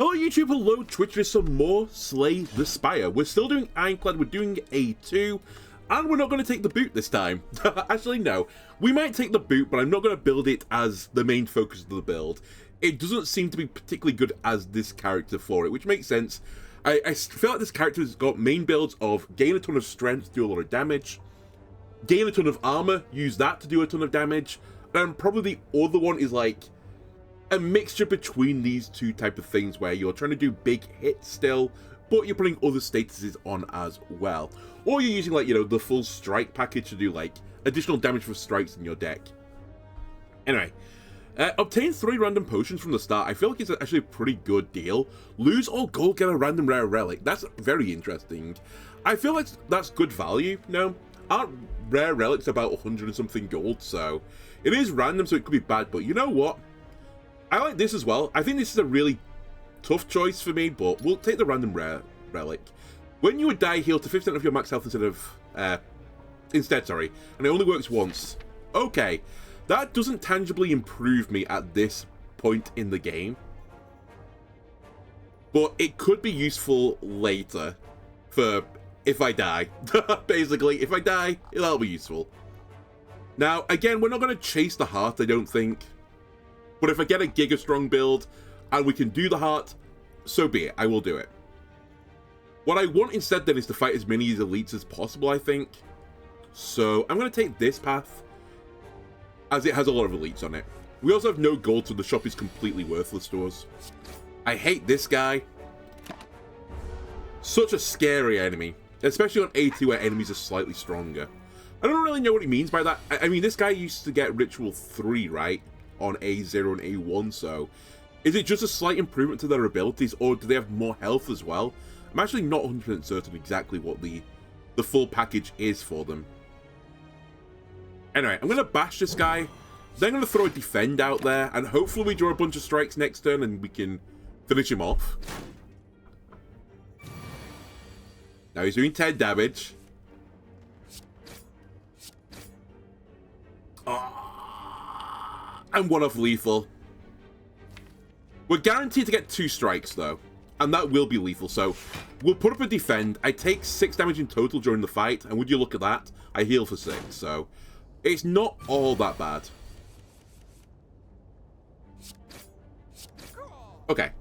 Hello YouTube, hello Twitch, there's some more Slay the Spire. We're still doing Ironclad, we're doing A2, and we're not going to take the boot this time. Actually, no. We might take the boot, but I'm not going to build it as the main focus of the build. It doesn't seem to be particularly good as this character for it, which makes sense. I feel like this character has got main builds of gain a ton of strength, do a lot of damage, gain a ton of armor, use that to do a ton of damage, and probably the other one is like a mixture between these two type of things where you're trying to do big hits still, but you're putting other statuses on as well. Or you're using, like, you know, the full strike package to do, like, additional damage for strikes in your deck. Anyway, obtain 3 random potions from the start. I feel like it's actually a pretty good deal. Lose all gold, get a random rare relic. That's very interesting. I feel like that's good value. No, aren't rare relics about 100 and something gold, so it is random, so it could be bad, but you know what? I like this as well. I think this is a really tough choice for me, but we'll take the random rare relic. When you would die, heal to 50% of your max health instead, sorry, and it only works once. Okay, that doesn't tangibly improve me at this point in the game, but it could be useful later for if I die. Basically, if I die, that'll be useful. Now, again, we're not going to chase the heart, I don't think. But if I get a Giga Strong build and we can do the heart, so be it. I will do it. What I want instead then is to fight as many of these elites as possible, I think. So I'm going to take this path, as it has a lot of elites on it. We also have no gold, so the shop is completely worthless to us. I hate this guy. Such a scary enemy, especially on A2 where enemies are slightly stronger. I don't really know what he means by that. I mean, this guy used to get Ritual 3, right? On A0 and A1, so is it just a slight improvement to their abilities, or do they have more health as well? I'm actually not 100% certain exactly what the full package is for them. Anyway, I'm going to bash this guy, then I'm going to throw a defend out there, and hopefully we draw a bunch of strikes next turn and we can finish him off. Now he's doing 10 damage. And 1 off lethal. We're guaranteed to get 2 strikes though, and that will be lethal, so we'll put up a defend. I take 6 damage in total during the fight, and would you look at that, I heal for 6, so it's not all that bad. Okay.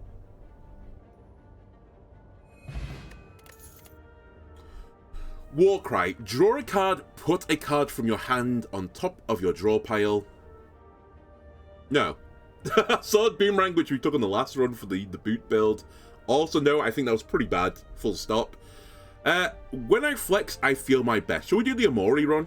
Warcry. Draw a card, put a card from your hand on top of your draw pile. No. Sword Boomerang, which we took on the last run for the boot build. Also, no, I think that was pretty bad. Full stop. When I flex, I feel my best. Shall we do the Amori run?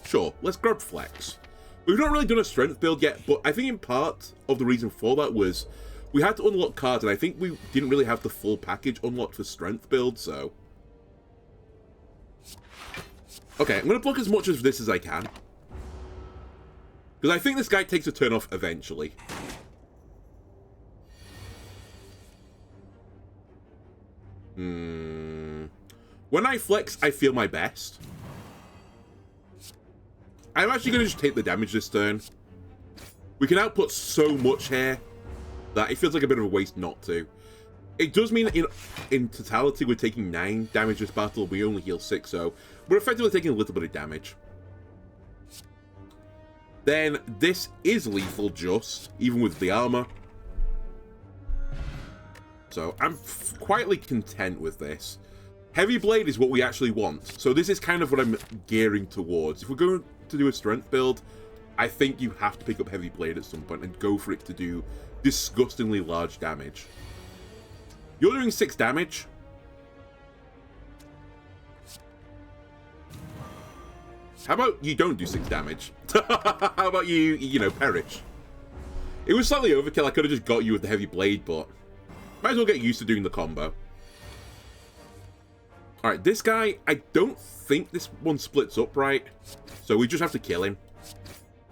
Sure, let's grab flex. We've not really done a strength build yet, but I think in part of the reason for that was we had to unlock cards, and I think we didn't really have the full package unlocked for strength build, so... Okay, I'm going to block as much of this as I can. Because I think this guy takes a turn off eventually. When I flex, I feel my best. I'm actually going to just take the damage this turn. We can output so much here that it feels like a bit of a waste not to. It does mean that in totality we're taking 9 damage this battle. We only heal 6, so we're effectively taking a little bit of damage. Then this is lethal just, even with the armor. So I'm quietly content with this. Heavy Blade is what we actually want. So this is kind of what I'm gearing towards. If we're going to do a strength build, I think you have to pick up Heavy Blade at some point and go for it to do disgustingly large damage. You're doing 6 damage. How about you don't do 6 damage? How about you know, perish? It was slightly overkill. I could have just got you with the Heavy Blade, but might as well get used to doing the combo. Alright, this guy, I don't think this one splits up right, so we just have to kill him.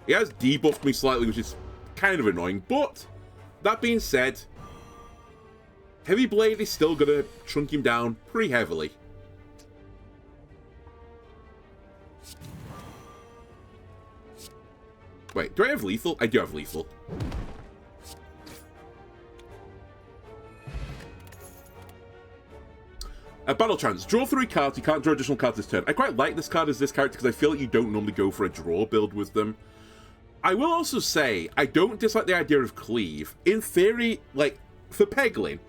He has debuffed me slightly, which is kind of annoying, but that being said, Heavy Blade is still going to chunk him down pretty heavily. Wait, do I have lethal? I do have lethal. Battle Chance. Draw 3 cards. You can't draw additional cards this turn. I quite like this card as this character because I feel like you don't normally go for a draw build with them. I will also say, I don't dislike the idea of Cleave. In theory, like, for Peglin,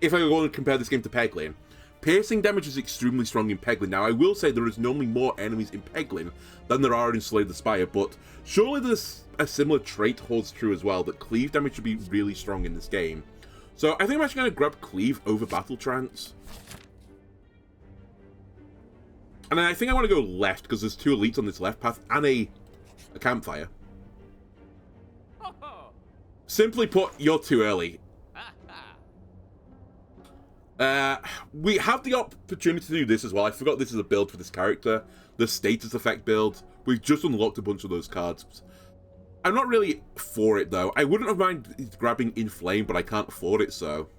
if I want to compare this game to Peglin, piercing damage is extremely strong in Peglin. Now, I will say there is normally more enemies in Peglin than there are in Slay the Spire, but surely this a similar trait holds true as well, that Cleave damage should be really strong in this game. So I think I'm actually going to grab Cleave over Battle Trance. And then I think I want to go left, because there's 2 elites on this left path, and a campfire. Simply put, you're too early. We have the opportunity to do this as well. I forgot this is a build for this character. The status effect build. We've just unlocked a bunch of those cards. I'm not really for it, though. I wouldn't have minded grabbing Inflame, but I can't afford it, so...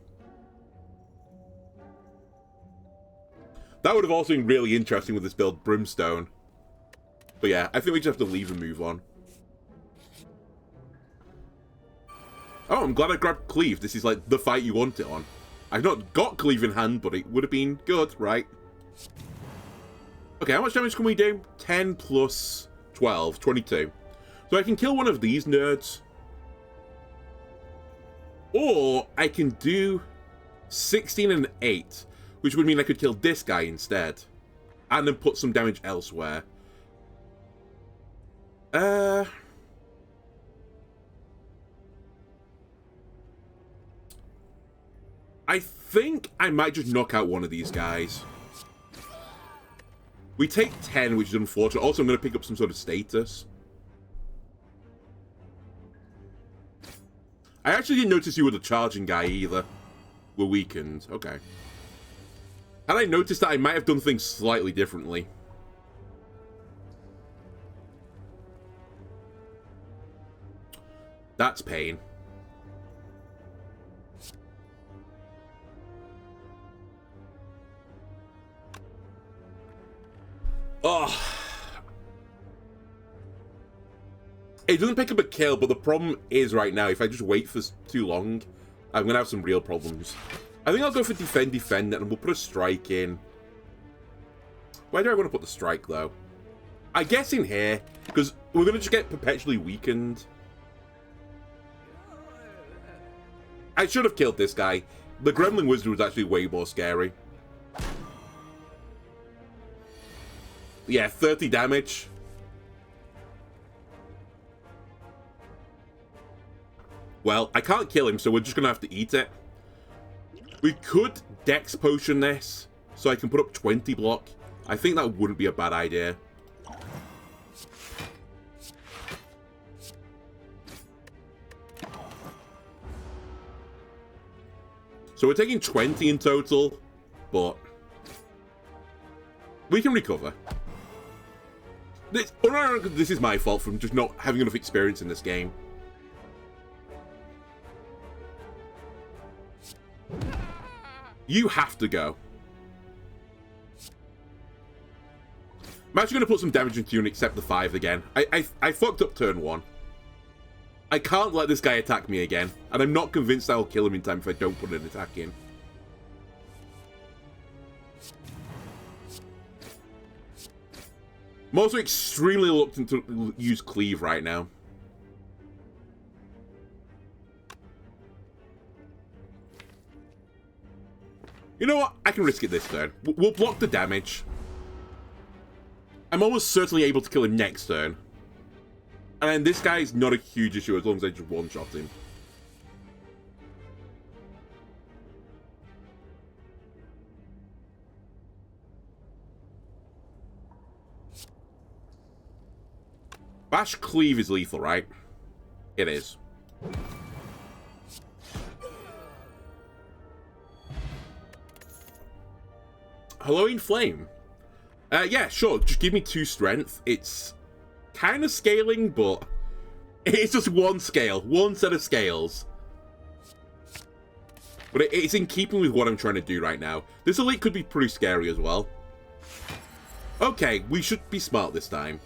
That would have also been really interesting with this build, Brimstone. But yeah, I think we just have to leave and move on. Oh, I'm glad I grabbed Cleave. This is like the fight you want it on. I've not got Cleave in hand, but it would have been good, right? Okay, how much damage can we do? 10 plus 12, 22. So I can kill one of these nerds. Or I can do 16 and 8, which would mean I could kill this guy instead. And then put some damage elsewhere. I think I might just knock out one of these guys. We take 10, which is unfortunate. Also, I'm going to pick up some sort of status. I actually didn't notice you were the charging guy either. We're weakened. Okay. Had I noticed that, I might have done things slightly differently. That's pain. Oh. It doesn't pick up a kill, but the problem is right now, if I just wait for too long, I'm going to have some real problems. I think I'll go for defend, and we'll put a strike in. Where do I want to put the strike, though? I guess in here, because we're going to just get perpetually weakened. I should have killed this guy. The Gremlin Wizard was actually way more scary. Yeah, 30 damage. Well, I can't kill him, so we're just going to have to eat it. We could Dex Potion this, so I can put up 20 block. I think that wouldn't be a bad idea. So we're taking 20 in total, but we can recover. This is my fault from just not having enough experience in this game. You have to go. I'm actually going to put some damage into you and accept the 5 again. I fucked up turn 1. I can't let this guy attack me again, and I'm not convinced I'll kill him in time if I don't put an attack in. I'm also extremely reluctant to use Cleave right now. You know what? I can risk it this turn. We'll block the damage. I'm almost certainly able to kill him next turn. And then this guy's not a huge issue as long as I just one-shot him. Bash Cleave is lethal, right? It is. Halloween Flame. Yeah, sure. Just give me 2 strength. It's kind of scaling, but it's just one scale. One set of scales. But it's in keeping with what I'm trying to do right now. This elite could be pretty scary as well. Okay, we should be smart this time.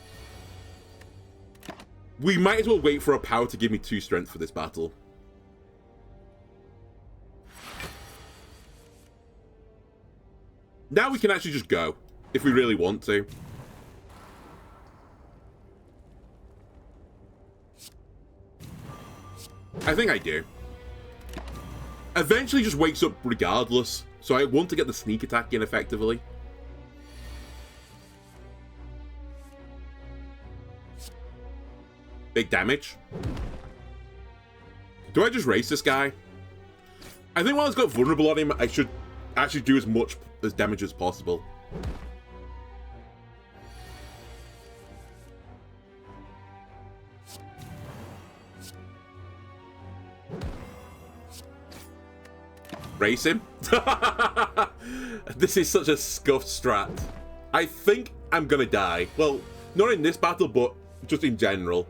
We might as well wait for a power to give me 2 strength for this battle. Now we can actually just go, if we really want to. I think I do. Eventually just wakes up regardless, so I want to get the sneak attack in effectively. Big damage. Do I just race this guy? I think while he's got vulnerable on him, I should actually do as much as damage as possible. Race him? This is such a scuffed strat. I think I'm gonna die. Well, not in this battle, but just in general.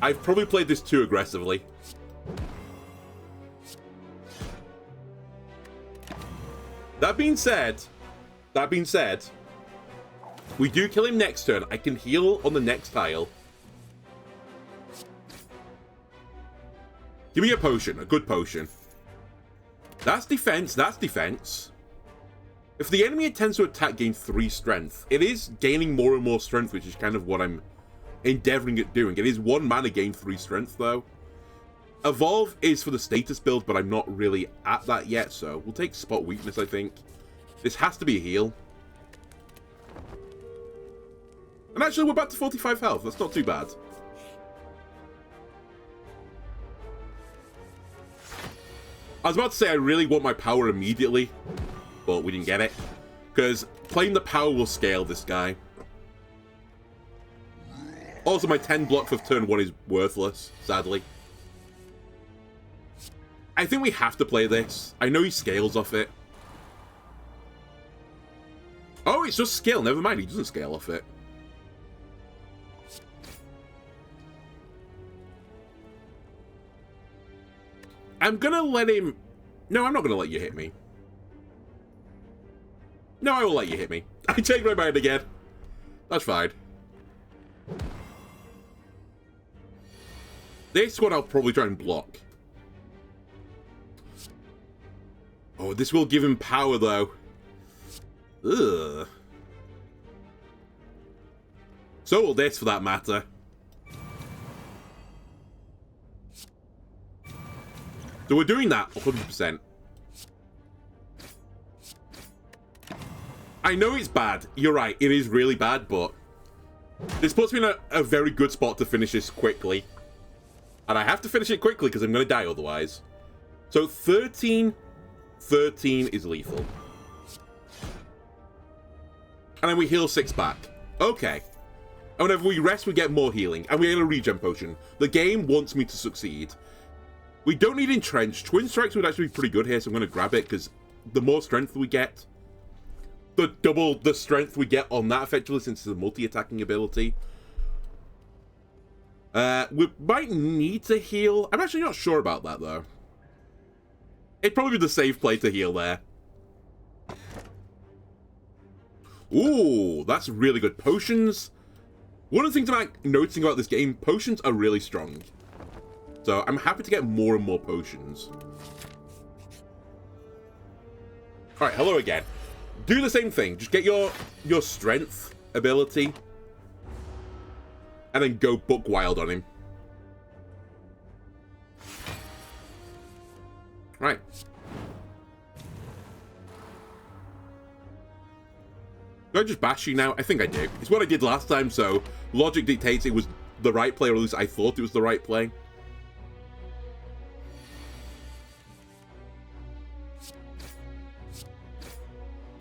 I've probably played this too aggressively. That being said, we do kill him next turn. I can heal on the next tile. Give me a potion, a good potion. That's defense, that's defense. If the enemy intends to attack, gain 3 strength. It is gaining more and more strength, which is kind of what I'm endeavoring at doing. It is 1 mana, gain 3 strength, though. Evolve is for the status build, but I'm not really at that yet, so we'll take spot weakness, I think. This has to be a heal. And actually, we're back to 45 health. That's not too bad. I was about to say I really want my power immediately, but we didn't get it. Because playing the power will scale this guy. Also, my 10 block for turn 1 is worthless, sadly. I think we have to play this. I know he scales off it. Oh, it's just skill. Never mind, he doesn't scale off it. I'm gonna let him... No, I'm not gonna let you hit me. No, I will let you hit me. I take my mind again. That's fine. This one I'll probably try and block. Oh, this will give him power, though. Ugh. So will this, for that matter. So we're doing that 100%. I know it's bad. You're right. It is really bad, but this puts me in a very good spot to finish this quickly. And I have to finish it quickly because I'm going to die otherwise. So 13 is lethal. And then we heal 6 back. Okay. And whenever we rest, we get more healing. And we get a regen potion. The game wants me to succeed. We don't need Entrench. Twin Strikes would actually be pretty good here, so I'm going to grab it, because the more strength we get, the double the strength we get on that effectively, since it's a multi-attacking ability. We might need to heal. I'm actually not sure about that, though. It'd probably be the safe play to heal there. Ooh, that's really good. Potions. One of the things I'm noticing about this game, potions are really strong. So I'm happy to get more and more potions. Alright, hello again. Do the same thing. Just get your strength ability. And then go buck wild on him. Right. Do I just bash you now? I think I do. It's what I did last time, so logic dictates it was the right play, or at least I thought it was the right play.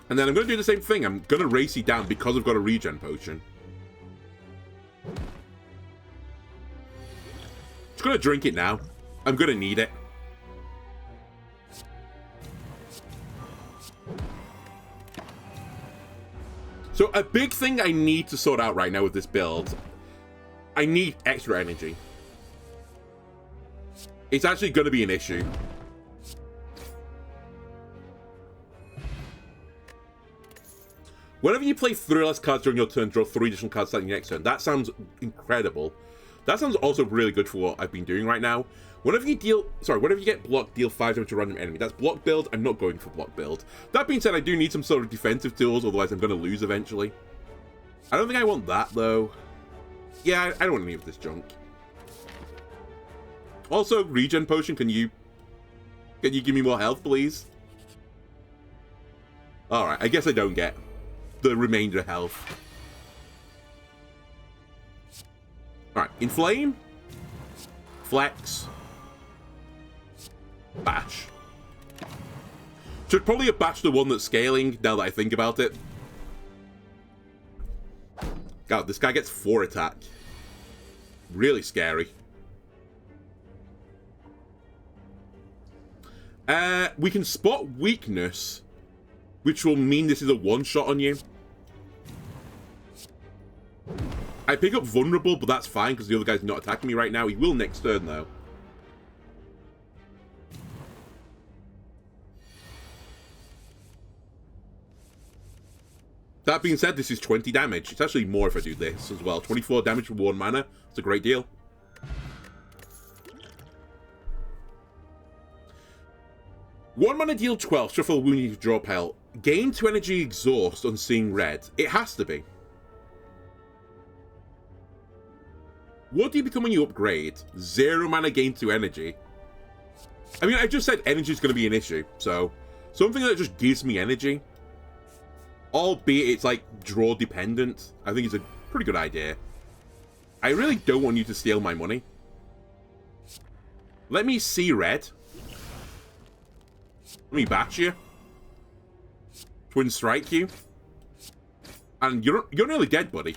And then I'm going to do the same thing. I'm going to race you down because I've got a regen potion. Just going to drink it now. I'm going to need it. So a big thing I need to sort out right now with this build, I need extra energy. It's actually going to be an issue. Whenever you play 3 less cards during your turn, draw 3 additional cards starting your next turn. That sounds incredible. That sounds also really good for what I've been doing right now. Whenever you get blocked, deal 5 damage to a random enemy. That's block build. I'm not going for block build. That being said, I do need some sort of defensive tools, otherwise I'm going to lose eventually. I don't think I want that, though. Yeah, I don't want any of this junk. Also, regen potion, can you give me more health, please? Alright, I guess I don't get the remainder health. Alright, inflame. Flex. Bash. Should probably have bashed the one that's scaling, now that I think about it. God, this guy gets 4 attack. Really scary. We can spot weakness, which will mean this is a one-shot on you. I pick up vulnerable, but that's fine because the other guy's not attacking me right now. He will next turn, though. That being said, this is 20 damage. It's actually more if I do this as well. 24 damage for 1 mana. It's a great deal. One mana deal 12. Shuffle wounding to draw pile. Gain 2 energy exhaust on seeing red. It has to be. What do you become when you upgrade? 0 mana, gain 2 energy. I mean, I just said energy is going to be an issue. So, something that just gives me energy. Albeit it's like draw dependent. I think it's a pretty good idea. I really don't want you to steal my money. Let me see red. Let me batch you. Twin strike you. And you're nearly dead, buddy.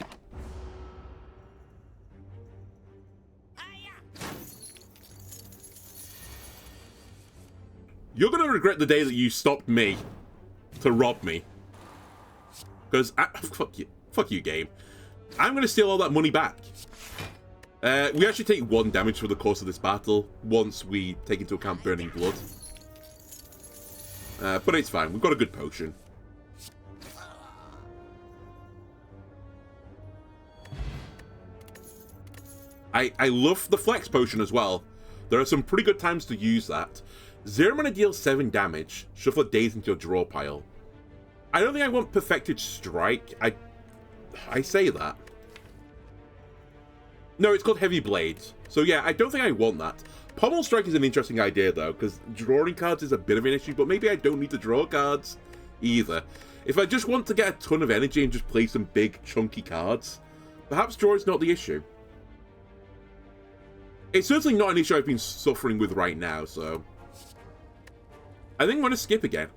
You're gonna regret the day that you stopped me to rob me. Because, fuck you, game. I'm going to steal all that money back. We actually take 1 damage for the course of this battle, once we take into account burning blood. But it's fine, we've got a good potion. I love the flex potion as well. There are some pretty good times to use that. 0 mana deals 7 damage, shuffle days into your draw pile. I don't think I want Perfected Strike. I say that. No, it's called Heavy Blade. So yeah, I don't think I want that. Pommel Strike is an interesting idea though, because drawing cards is a bit of an issue, but maybe I don't need to draw cards either. If I just want to get a ton of energy and just play some big chunky cards, perhaps draw is not the issue. It's certainly not an issue I've been suffering with right now, so I think I'm going to skip again.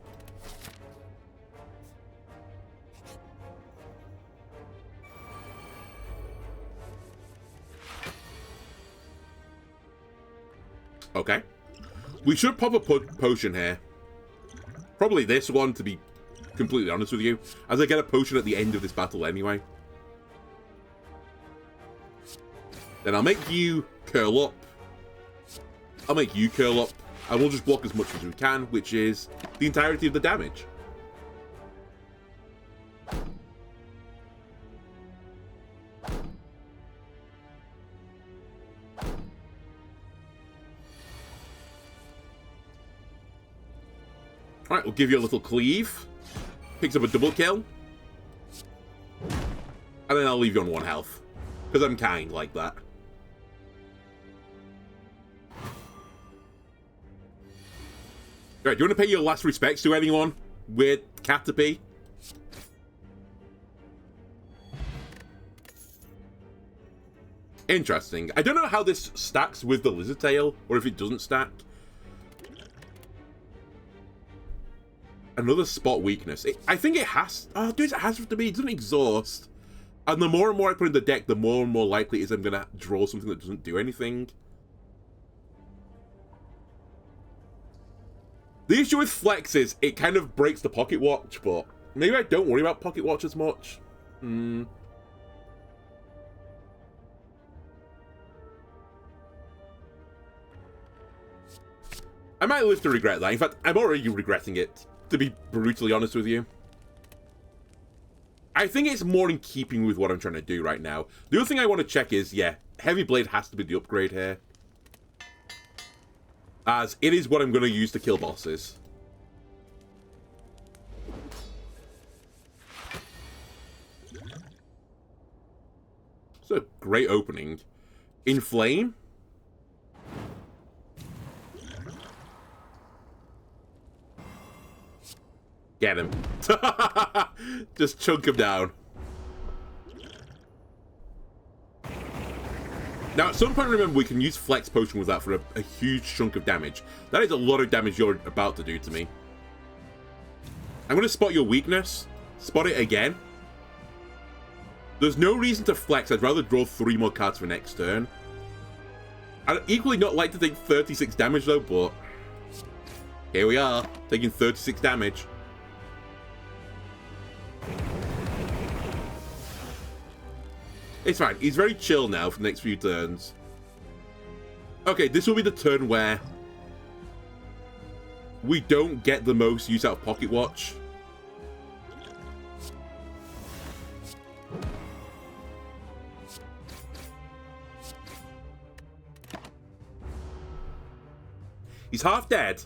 Okay. We should pop a potion here. Probably this one, to be completely honest with you, as I get a potion at the end of this battle anyway. Then I'll make you curl up. I'll make you curl up. And we'll just block as much as we can, which is the entirety of the damage. Alright, we'll give you a little cleave. Picks up a double kill. And then I'll leave you on 1 health. Because I'm kind like that. Alright, do you want to pay your last respects to anyone? Weird Caterpie? Interesting. I don't know how this stacks with the Lizard Tail, or if it doesn't stack. Another spot weakness. I think it has... Oh, dude, it has to be. It doesn't exhaust. And the more and more I put in the deck, the more and more likely it is I'm going to draw something that doesn't do anything. The issue with Flex is it kind of breaks the Pocket Watch, but maybe I don't worry about Pocket Watch as much. I might live to regret that. In fact, I'm already regretting it, to be brutally honest with you. I think it's more in keeping with what I'm trying to do right now. The other thing I want to check is, yeah, Heavy Blade has to be the upgrade here. as it is what I'm going to use to kill bosses. It's a great opening. Inflame. Get him. Just chunk him down. Now, at some point, remember, we can use Flex Potion with that for a huge chunk of damage. That is a lot of damage you're about to do to me. I'm going to spot your weakness. Spot it again. There's no reason to flex. I'd rather draw 3 more cards for next turn. I'd equally not like to take 36 damage, though, but... here we are, taking 36 damage. It's fine. He's very chill now for the next few turns. Okay, this will be the turn where we don't get the most use out of Pocket Watch. He's half dead.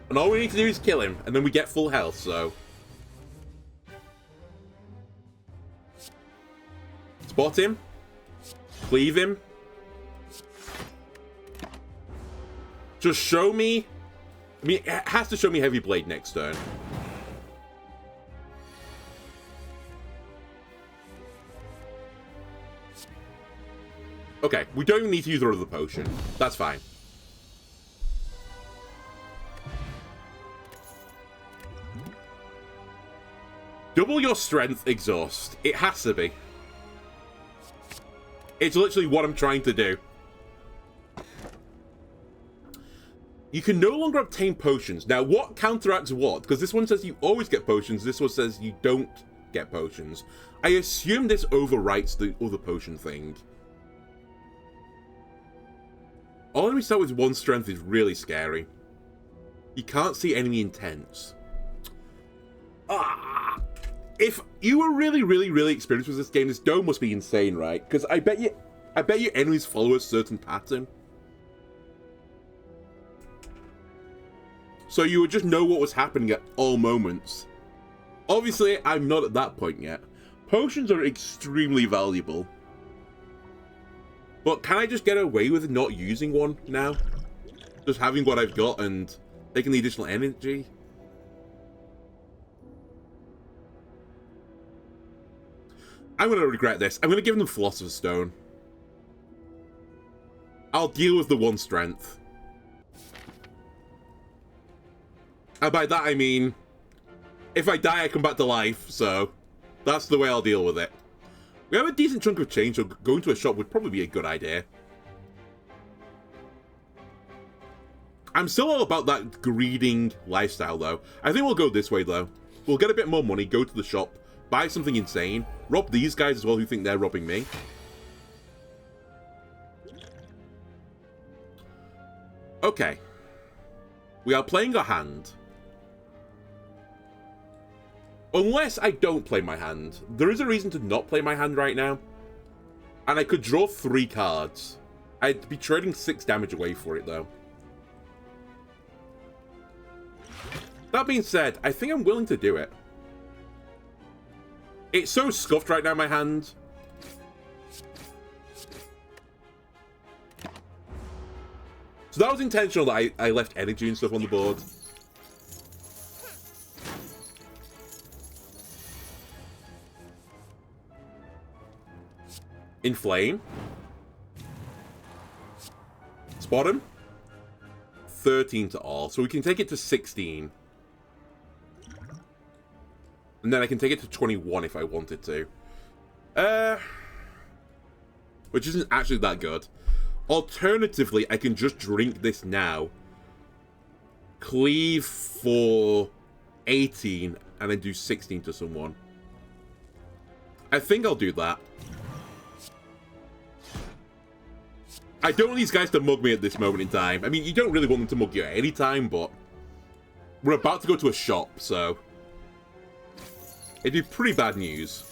And all we need to do is kill him, and then we get full health, so... spot him. Cleave him. Just show me... I mean, it has to show me Heavy Blade next turn. Okay, we don't even need to use the other potion. That's fine. Double your strength, exhaust. It has to be. It's literally what I'm trying to do. You can no longer obtain potions. Now, what counteracts what? Because this one says you always get potions. This one says you don't get potions. I assume this overwrites the other potion thing. All enemies start with 1 strength is really scary. You can't see enemy intents. If you were really experienced with this game, this dome must be insane, right? Because I bet you enemies follow a certain pattern. So you would just know what was happening at all moments. Obviously, I'm not at that point yet. Potions are extremely valuable. But can I just get away with not using one now? Just having what I've got and taking the additional energy? I'm going to regret this. I'm going to give them Philosopher's Stone. I'll deal with the 1 strength. And by that I mean, if I die, I come back to life, so that's the way I'll deal with it. We have a decent chunk of change, so going to a shop would probably be a good idea. I'm still all about that greeding lifestyle, though. I think we'll go this way, though. We'll get a bit more money, go to the shop, buy something insane, rob these guys as well who think they're robbing me. Okay. We are playing a hand. Unless I don't play my hand. There is a reason to not play my hand right now. And I could draw 3 cards. I'd be trading 6 damage away for it, though. That being said, I think I'm willing to do it. It's so scuffed right now, my hand. So that was intentional that I left energy and stuff on the board. Inflame. Spot him. 13 to all. So we can take it to 16. And then I can take it to 21 if I wanted to. Which isn't actually that good. Alternatively, I can just drink this now. Cleave for 18 and then do 16 to someone. I think I'll do that. I don't want these guys to mug me at this moment in time. I mean, you don't really want them to mug you at any time, but we're about to go to a shop, so it'd be pretty bad news.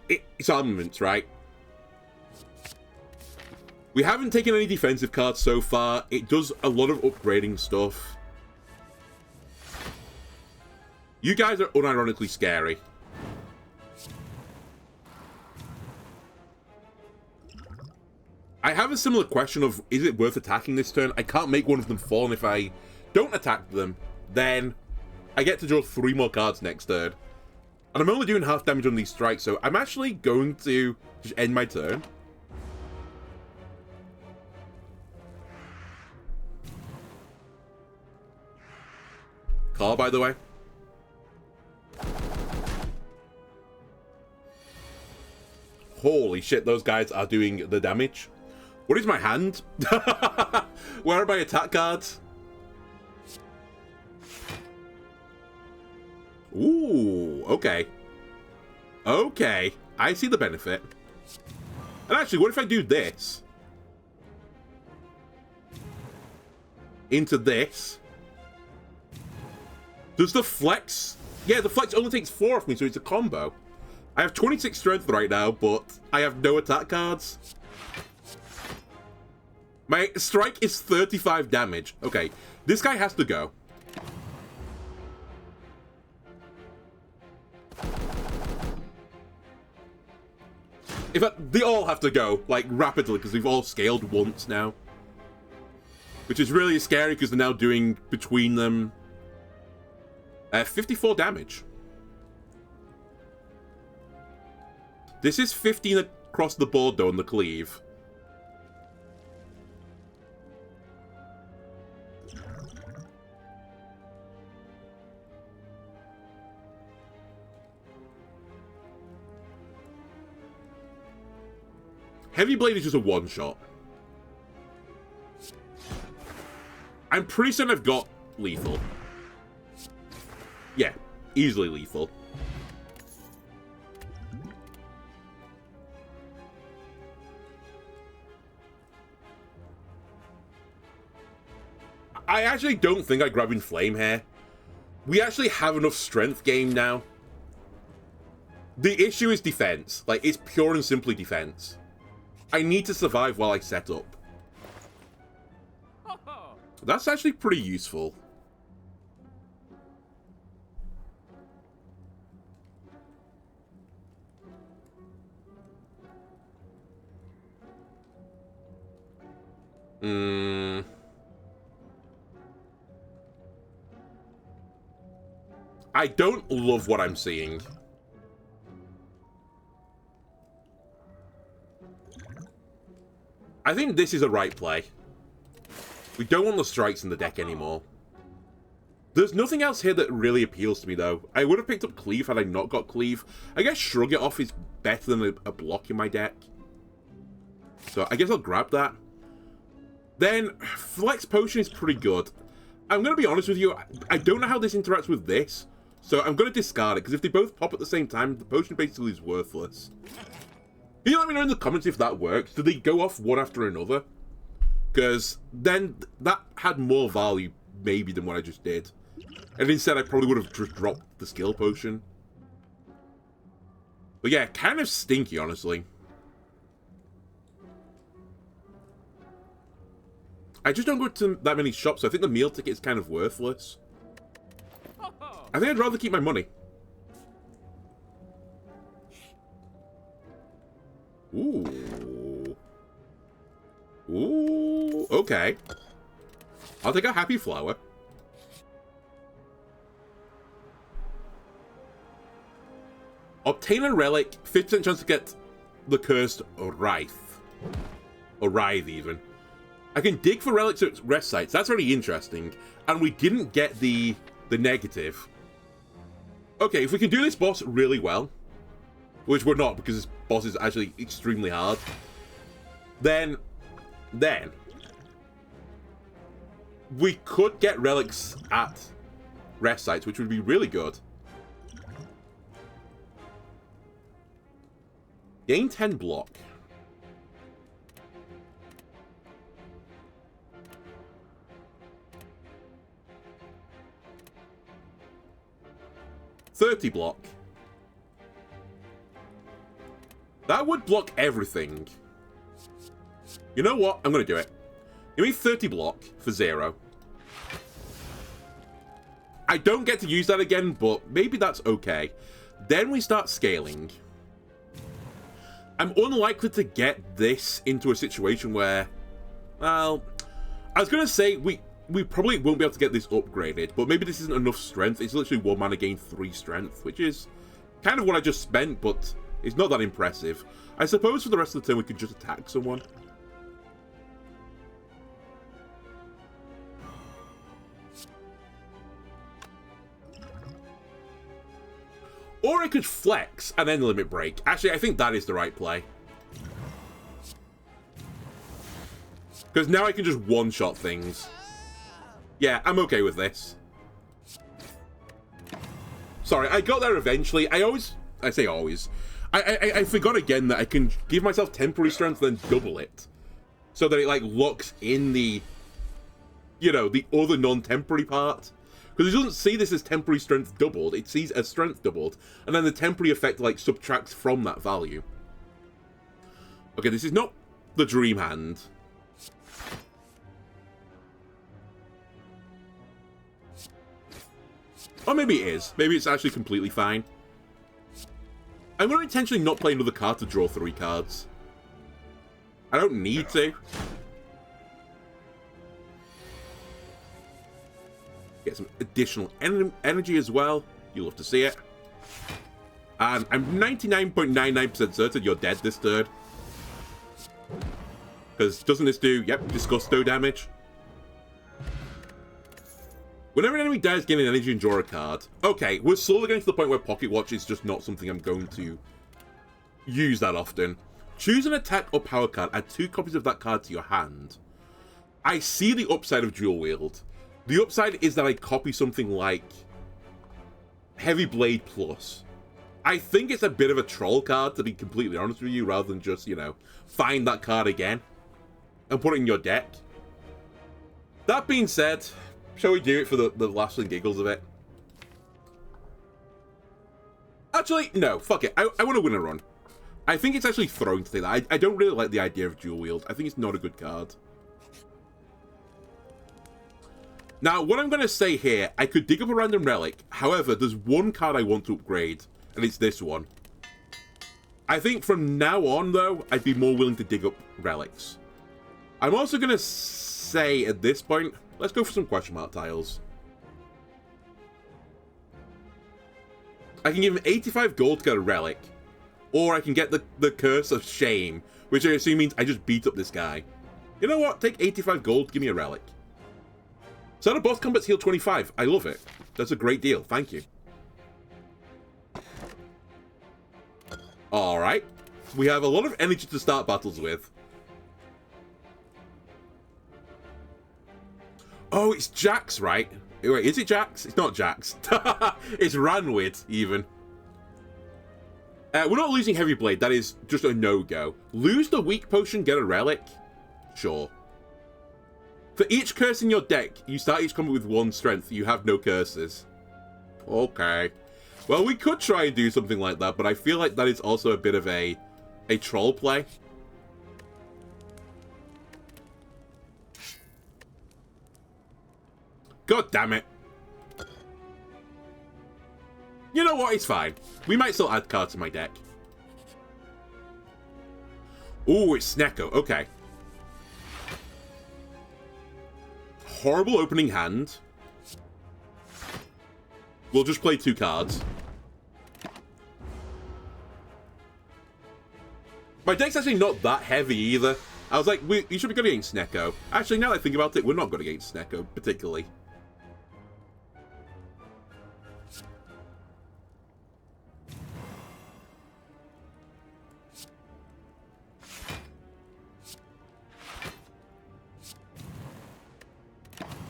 it's armaments, right? We haven't taken any defensive cards so far. It does a lot of upgrading stuff. You guys are unironically scary. I have a similar question of, is it worth attacking this turn? I can't make one of them fall, and if I don't attack them, then I get to draw 3 more cards next turn. And I'm only doing half damage on these strikes, so I'm actually going to just end my turn. Call, by the way. Holy shit, those guys are doing the damage. What is my hand? Where are my attack cards? Ooh, okay. Okay, I see the benefit. And actually, what if I do this? Into this. Does the flex... Yeah, the flex only takes 4 off me, so it's a combo. I have 26 strength right now, but I have no attack cards. My strike is 35 damage. Okay, this guy has to go. In fact, they all have to go, like, rapidly, because we've all scaled once now. Which is really scary, because they're now doing, between them, 54 damage. This is 15 across the board, though, on the cleave. Heavy Blade is just a one-shot. I'm pretty certain I've got lethal. Yeah, easily lethal. I actually don't think I grab in Flame here. We actually have enough strength game now. The issue is defense. Like, it's pure and simply defense. I need to survive while I set up. That's actually pretty useful. I don't love what I'm seeing. I think this is a right play. We don't want the strikes in the deck anymore. There's nothing else here that really appeals to me, though. I would have picked up Cleave had I not got Cleave. I guess Shrug It Off is better than a block in my deck. So I guess I'll grab that. Then, Flex Potion is pretty good. I'm going to be honest with you, I don't know how this interacts with this. So I'm going to discard it, because if they both pop at the same time, the potion basically is worthless. Can you let me know in the comments if that works? Do they go off one after another? Because then that had more value, maybe, than what I just did. And instead, I probably would have just dropped the skill potion. But yeah, kind of stinky, honestly. I just don't go to that many shops, so I think the meal ticket is kind of worthless. I think I'd rather keep my money. Ooh. Ooh, okay. I'll take a Happy Flower. Obtain a relic, 50% chance to get the Cursed Wraith. Or Writhe, even. I can dig for relics at rest sites. That's really interesting. And we didn't get the negative. Okay, if we can do this boss really well, which we're not because this boss is actually extremely hard, then we could get relics at rest sites, which would be really good. Gain 10 block. $30 block. That would block everything. You know what? I'm going to do it. Give me 30 block for 0. I don't get to use that again, but maybe that's okay. Then we start scaling. I'm unlikely to get this into a situation where... Well, I was going to say we probably won't be able to get this upgraded, but maybe this isn't enough strength. It's literally 1 mana gain 3 strength, which is kind of what I just spent, but it's not that impressive. I suppose for the rest of the turn we could just attack someone. Or I could flex and then limit break. Actually, I think that is the right play. Because now I can just one-shot things. Yeah, I'm okay with this. Sorry, I got there eventually. I say always. I forgot again that I can give myself temporary strength, then double it. So that it, like, locks in the, you know, the other non-temporary part. Because it doesn't see this as temporary strength doubled, it sees as strength doubled, and then the temporary effect, like, subtracts from that value. Okay, this is not the dream hand. Or maybe it is. Maybe it's actually completely fine. I'm going to intentionally not play another card to draw 3 cards. I don't need to. Get some additional energy as well. You'll love to see it. And I'm 99.99% certain you're dead this turn. Because doesn't this do, yep, disgusto damage? Whenever an enemy dies, gain an energy and draw a card. Okay, we're slowly getting to the point where Pocket Watch is just not something I'm going to use that often. Choose an attack or power card. Add 2 copies of that card to your hand. I see the upside of Dual Wield. The upside is that I copy something like Heavy Blade Plus. I think it's a bit of a troll card, to be completely honest with you, rather than just, you know, find that card again and put it in your deck. That being said, shall we do it for the laughs and giggles of it? Actually, no, fuck it. I want to win a run. I think it's actually throwing to take that. I don't really like the idea of Dual Wield. I think it's not a good card. Now, what I'm going to say here, I could dig up a random relic. However, there's one card I want to upgrade, and it's this one. I think from now on, though, I'd be more willing to dig up relics. I'm also going to say, at this point, let's go for some question mark tiles. I can give him 85 gold to get a relic, or I can get the Curse of Shame, which I assume means I just beat up this guy. You know what? Take 85 gold, give me a relic. Start of boss combat's heal 25. I love it. That's a great deal. Thank you. Alright. We have a lot of energy to start battles with. Oh, it's Jaxxed, right? Wait, is it Jaxxed? It's not Jaxxed. It's Ranwid, even. We're not losing Heavy Blade. That is just a no-go. Lose the weak potion, get a relic? Sure. For each curse in your deck, you start each combat with 1 strength. You have no curses. Okay. Well, we could try and do something like that, but I feel like that is also a bit of a troll play. God damn it. You know what? It's fine. We might still add cards to my deck. Ooh, it's Snecko. Okay. Horrible opening hand. We'll just play 2 cards. My deck's actually not that heavy either. I was like, you should be good against Snecko. Actually, now that I think about it, we're not good against Snecko, particularly.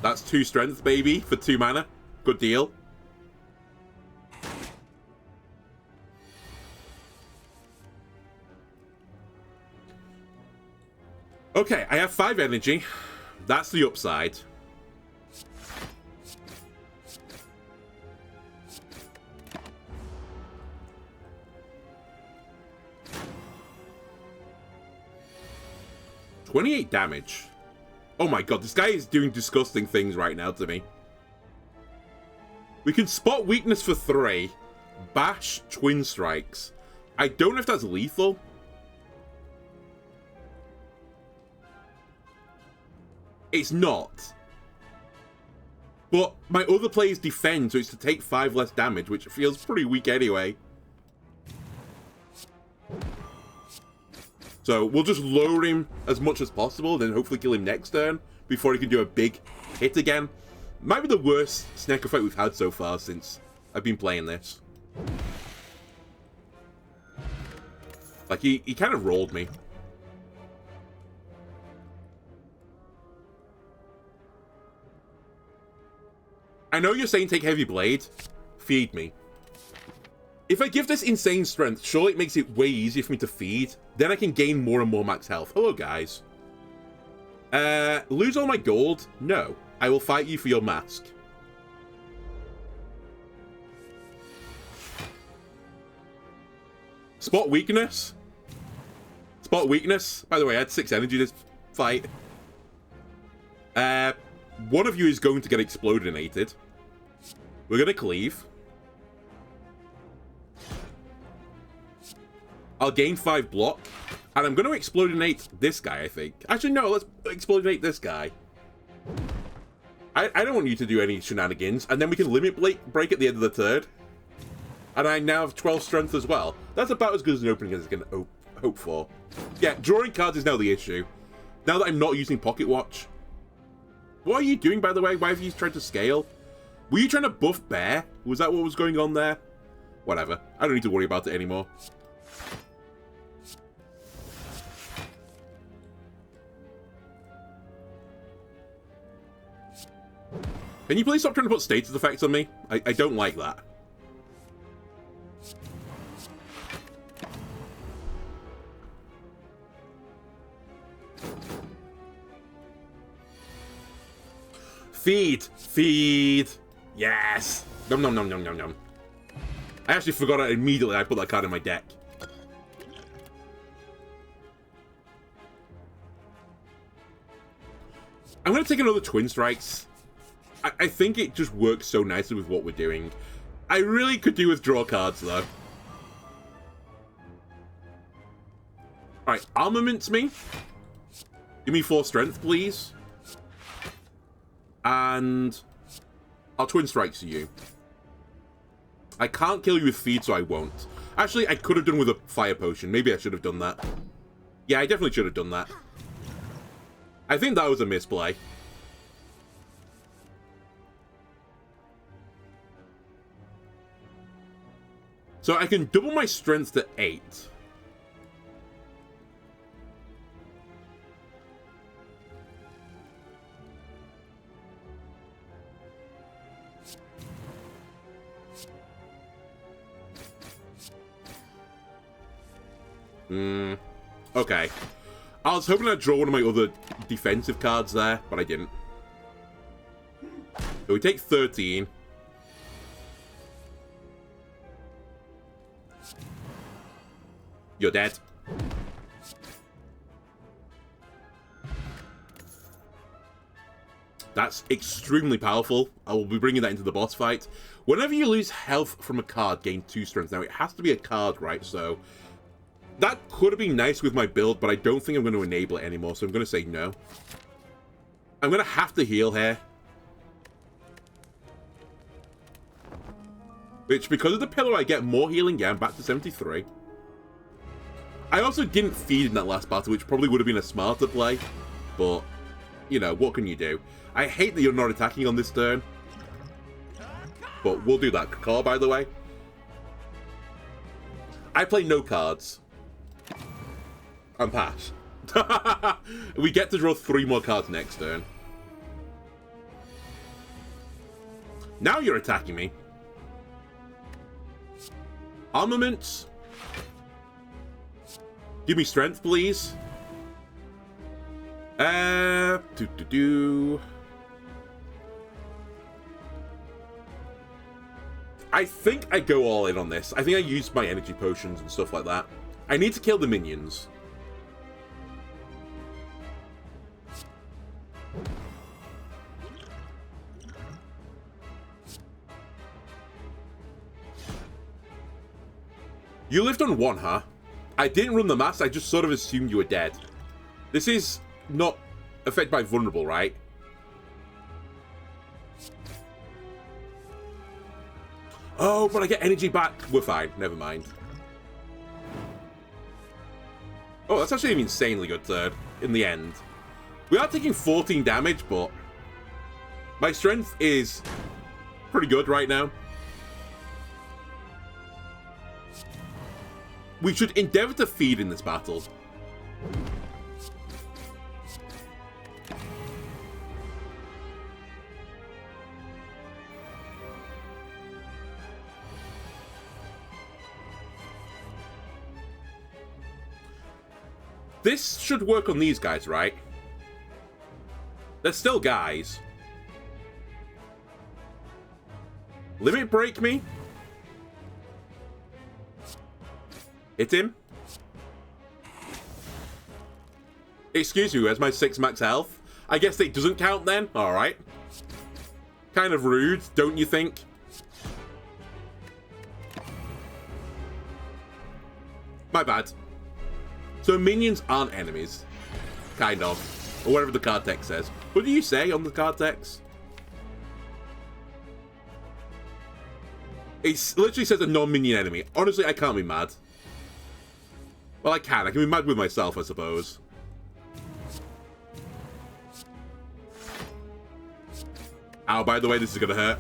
That's 2 strength, baby, for 2 mana. Good deal. Okay, I have 5 energy. That's the upside. 28 damage. Oh my god, this guy is doing disgusting things right now to me. We can spot weakness for 3. Bash, twin strikes. I don't know if that's lethal. It's not. But my other players defend, so it's to take 5 less damage, which feels pretty weak anyway. So we'll just lower him as much as possible, then hopefully kill him next turn before he can do a big hit again. Might be the worst Snekker fight we've had so far since I've been playing this. Like, he kind of rolled me. I know you're saying take heavy blade. Feed me. If I give this insane strength, surely it makes it way easier for me to feed. Then I can gain more and more max health. Hello, guys. Lose all my gold? No. I will fight you for your mask. Spot weakness? Spot weakness? By the way, I had 6 energy this fight. One of you is going to get explodinated. We're going to cleave. I'll gain 5 block. And I'm going to explodinate this guy, I think. Actually, no, let's explodinate this guy. I don't want you to do any shenanigans. And then we can limit break at the end of the turn. And I now have 12 strength as well. That's about as good as an opening as I can hope for. Yeah, drawing cards is now the issue. Now that I'm not using Pocket Watch. What are you doing, by the way? Why have you tried to scale? Were you trying to buff Bear? Was that what was going on there? Whatever. I don't need to worry about it anymore. Can you please stop trying to put status effects on me? I don't like that. Feed! Feed! Yes! Nom nom nom nom nom nom. I actually forgot it immediately I put that card in my deck. I'm going to take another Twin Strikes. I think it just works so nicely with what we're doing. I really could do with draw cards, though. Alright, armaments me. Give me 4 strength, please. And I'll Twin Strikes you. I can't kill you with feed, so I won't. Actually, I could have done with a fire potion. Maybe I should have done that. Yeah, I definitely should have done that. I think that was a misplay. So I can double my strength to 8. Okay. I was hoping I'd draw one of my other defensive cards there, but I didn't. So we take 13. You're dead. That's extremely powerful. I will be bringing that into the boss fight. Whenever you lose health from a card, gain 2 strength. Now, it has to be a card, right? So that could have been nice with my build, but I don't think I'm going to enable it anymore, so I'm going to say no. I'm going to have to heal here. Which, because of the pillar, I get more healing. Yeah, I'm back to 73. I also didn't feed in that last battle, which probably would have been a smarter play. But, you know, what can you do? I hate that you're not attacking on this turn. But we'll do that. Call, by the way. I play no cards. And pass. We get to draw 3 more cards next turn. Now you're attacking me. Armaments. Give me strength, please. I think I go all in on this. I think I use my energy potions and stuff like that. I need to kill the minions. You lived on 1, huh? I didn't run the mass, I just sort of assumed you were dead. This is not affected by vulnerable, right? Oh, but I get energy back. We're fine. Never mind. Oh, that's actually an insanely good third in the end. We are taking 14 damage, but my strength is pretty good right now. We should endeavor to feed in this battle. This should work on these guys, right? They're still guys. Limit break me. Hit him. Excuse me, where's my 6 max health? I guess it doesn't count then? Alright. Kind of rude, don't you think? My bad. So minions aren't enemies. Kind of. Or whatever the card text says. What do you say on the card text? It literally says a non-minion enemy. Honestly, I can't be mad. Well, I can. I can be mad with myself, I suppose. Ow, by the way, this is gonna hurt.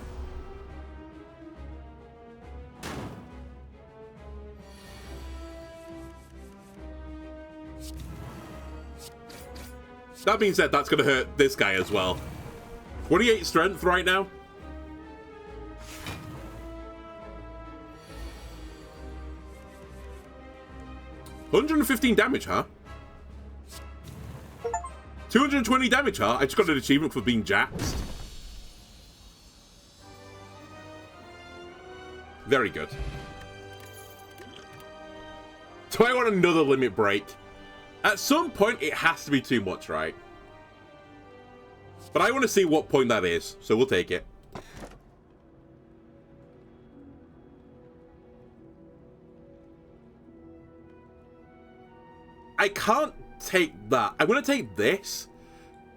That being said, that's going to hurt this guy as well. 28 strength right now. $115 damage, huh? 220 damage, huh? I just got an achievement for being Jaxxed. Very good. Do I want another limit break? At some point, it has to be too much, right? But I want to see what point that is, so we'll take it. I can't take that. I'm going to take this,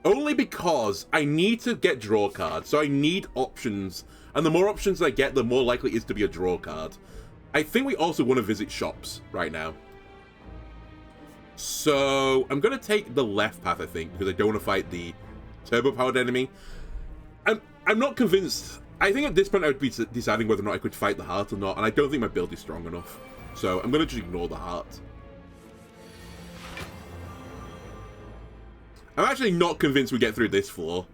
only because I need to get draw cards, so I need options. And the more options I get, the more likely it is to be a draw card. I think we also want to visit shops right now. So, I'm going to take the left path, I think, because I don't want to fight the turbo-powered enemy. I'm not convinced. I think at this point I would be deciding whether or not I could fight the heart or not, and I don't think my build is strong enough. So, I'm going to just ignore the heart. I'm actually not convinced we get through this floor.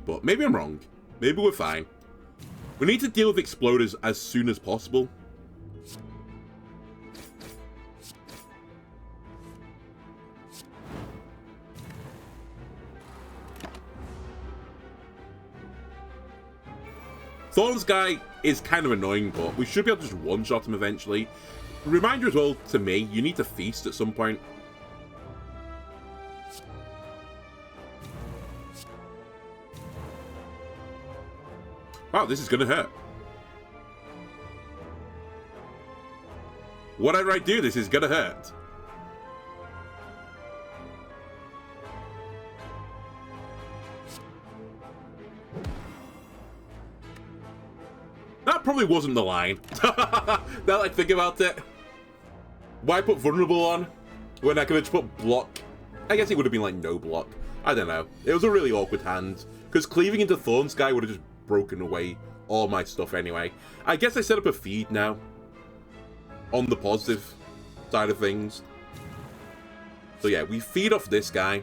But maybe I'm wrong. Maybe we're fine. We need to deal with exploders as soon as possible. Thorns guy is kind of annoying, but we should be able to just one-shot him eventually. Reminder as well to me, you need to feast at some point. Wow, this is going to hurt. Whatever I do, this is going to hurt. That probably wasn't the line. Now I think about it. Why put vulnerable on when I could have just put block? I guess it would have been like no block. I don't know. It was a really awkward hand. Because cleaving into Thorns guy would have just broken away all my stuff anyway. I guess I set up a feed now. On the positive side of things. So yeah, we feed off this guy.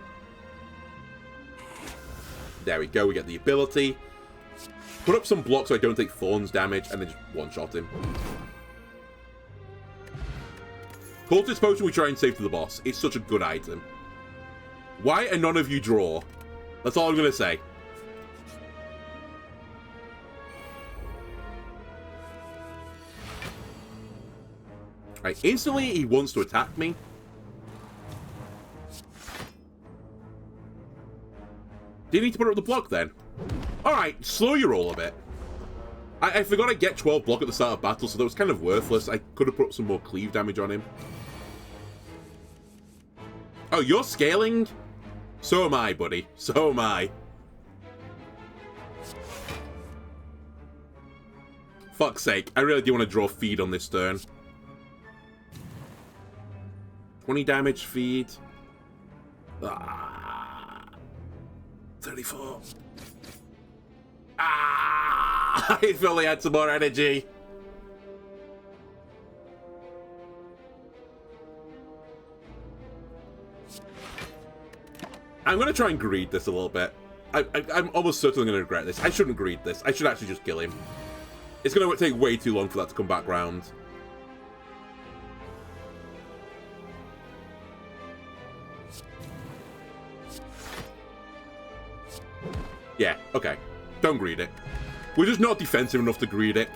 There we go, we get the ability. Put up some blocks so I don't take Thorns damage, and then just one-shot him. Cultist Potion we try and save to the boss. It's such a good item. Why are none of you draw? That's all I'm going to say. Right, instantly he wants to attack me. Do you need to put up the block then? Alright, slow your roll a bit. I forgot I get 12 block at the start of battle, so that was kind of worthless. I could have put some more cleave damage on him. Oh, you're scaling? So am I, buddy. So am I. Fuck's sake. I really do want to draw feed on this turn. 20 damage feed. 34. If only I had some more energy. I'm going to try and greed this a little bit. I'm almost certainly going to regret this. I shouldn't greed this. I should actually just kill him. It's going to take way too long for that to come back round. Yeah, okay. Don't greed it. We're just not defensive enough to greed it.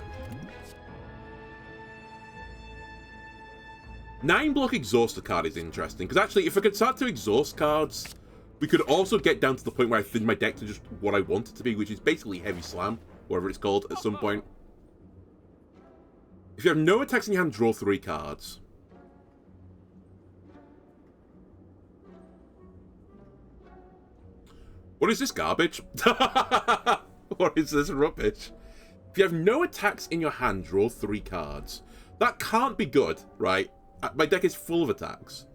9-block exhaust the card is interesting, because actually, if I could start to exhaust cards, we could also get down to the point where I thin my deck to just what I want it to be, which is basically Heavy Slam, whatever it's called, at some point. If you have no attacks in your hand, draw 3 cards. What is this garbage? What is this rubbish? If you have no attacks in your hand, draw 3 cards. That can't be good, right? My deck is full of attacks.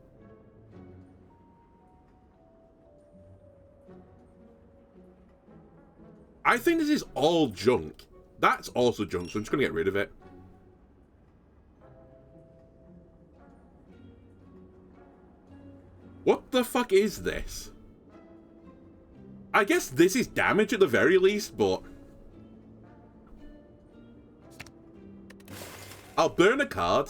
I think this is all junk. That's also junk, so I'm just going to get rid of it. What the fuck is this? I guess this is damage at the very least, but... I'll burn a card.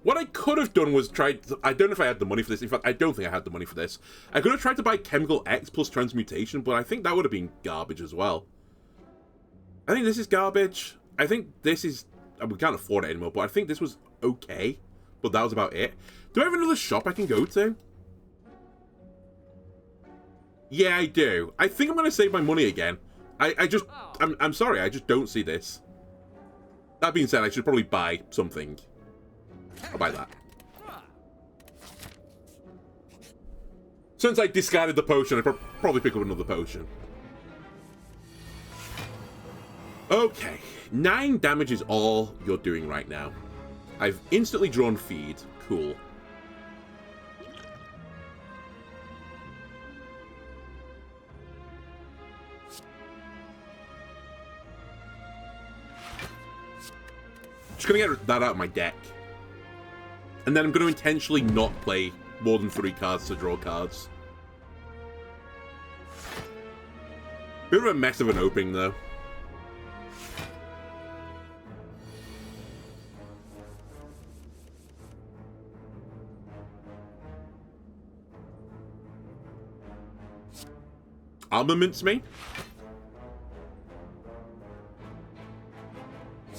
What I could have done was tried... I don't know if I had the money for this. In fact, I don't think I had the money for this. I could have tried to buy Chemical X plus Transmutation, but I think that would have been garbage as well. I think this is garbage. I think this is... We can't afford it anymore, but I think this was okay. But that was about it. Do I have another shop I can go to? Yeah, I do. I think I'm going to save my money again. I'm sorry, I just don't see this. That being said, I should probably buy something. I'll buy that. Since I discarded the potion, I'll probably pick up another potion. Okay. 9 damage is all you're doing right now. I've instantly drawn feed. Cool. Just gonna get that out of my deck. And then I'm gonna intentionally not play more than 3 cards to draw cards. Bit of a mess of an opening, though. Armaments me.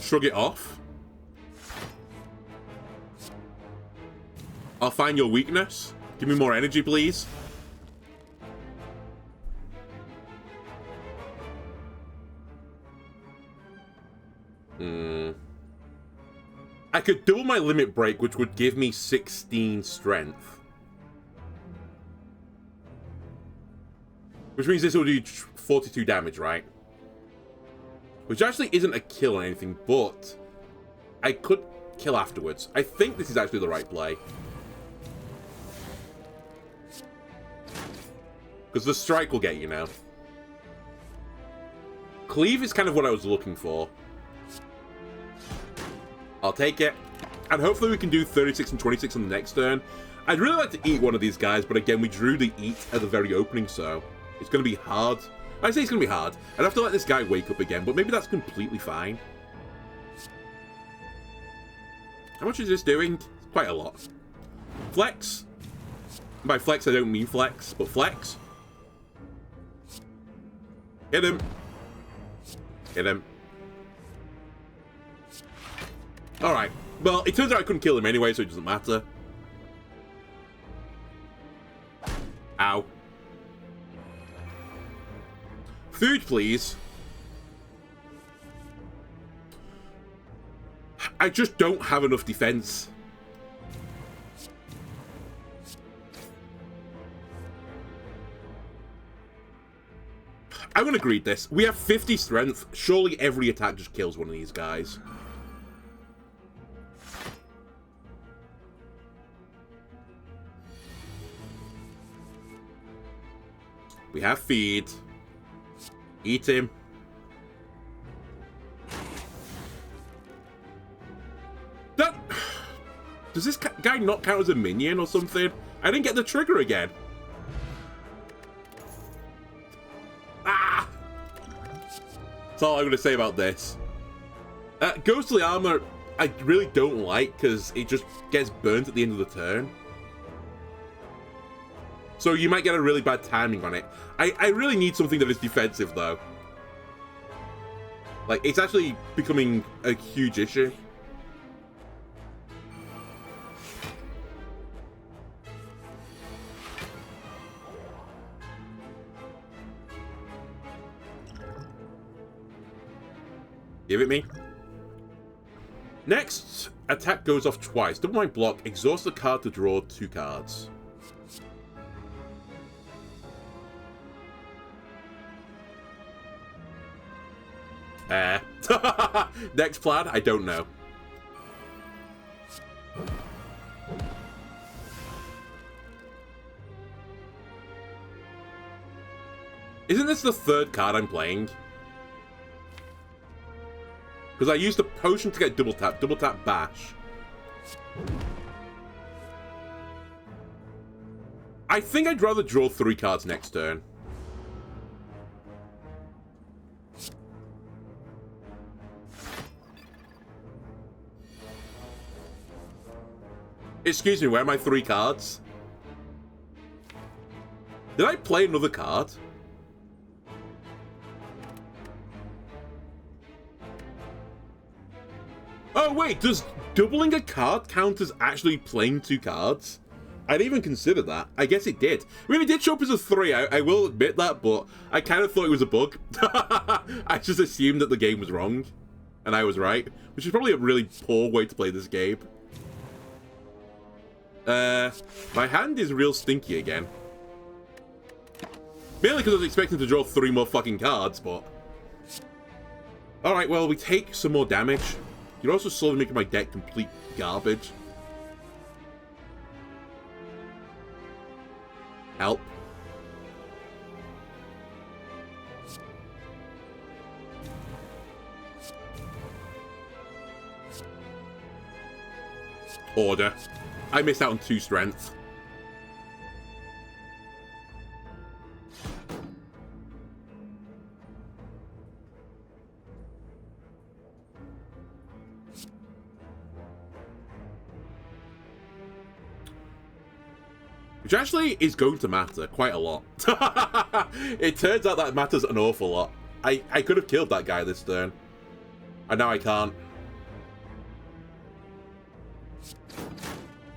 Shrug it off. I'll find your weakness. Give me more energy, please. I could double my limit break, which would give me 16 strength. Which means this will do 42 damage, right? Which actually isn't a kill or anything, but I could kill afterwards. I think this is actually the right play. Because the strike will get you now. Cleave is kind of what I was looking for. I'll take it. And hopefully we can do 36 and 26 on the next turn. I'd really like to eat one of these guys, but again, we drew the eat at the very opening, so it's going to be hard. I say it's going to be hard. I'd have to let this guy wake up again, but maybe that's completely fine. How much is this doing? Quite a lot. Flex. By flex, I don't mean flex, but flex. Hit him. Hit him. Alright. Well, it turns out I couldn't kill him anyway, so it doesn't matter. Ow. Food, please. I just don't have enough defense. I'm gonna greed this. We have 50 strength. Surely every attack just kills one of these guys. We have feed. Eat him. That... Does this guy not count as a minion or something? I didn't get the trigger again. Ah! That's all I'm going to say about this. Ghostly armor, I really don't like because it just gets burnt at the end of the turn. So you might get a really bad timing on it. I really need something that is defensive, though. Like, it's actually becoming a huge issue. Give it me. Next, attack goes off twice. Double my block, exhaust the card to draw 2 cards. Next plan, I don't know. Isn't this the 3rd card I'm playing? Because I used a potion to get double tap bash. I think I'd rather draw 3 cards next turn. Excuse me, where are my 3 cards? Did I play another card? Oh wait, does doubling a card count as actually playing 2 cards? I didn't even consider that. I guess it did. I mean, it did show up as a 3, I will admit that, but I kind of thought it was a bug. I just assumed that the game was wrong, and I was right, which is probably a really poor way to play this game. My hand is real stinky again. Mainly because I was expecting to draw 3 more fucking cards, but... Alright, well, we take some more damage. You're also slowly making my deck complete garbage. Help. Order. I missed out on 2 strength. Which actually is going to matter quite a lot. It turns out that matters an awful lot. I could have killed that guy this turn. And now I can't.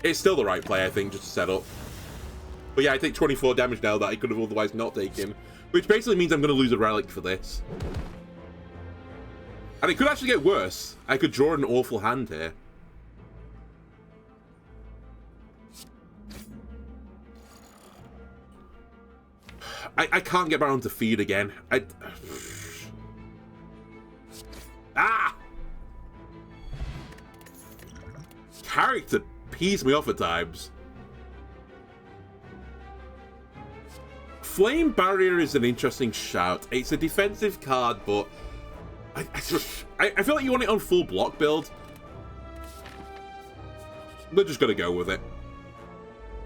It's still the right play, I think, just to set up. But yeah, I take 24 damage now that I could have otherwise not taken. Which basically means I'm going to lose a relic for this. And it could actually get worse. I could draw an awful hand here. I can't get around to feed again. Ah! Character pees me off at times. Flame Barrier is an interesting shout. It's a defensive card, but I feel like you want it on full block build. We're just gonna go with it.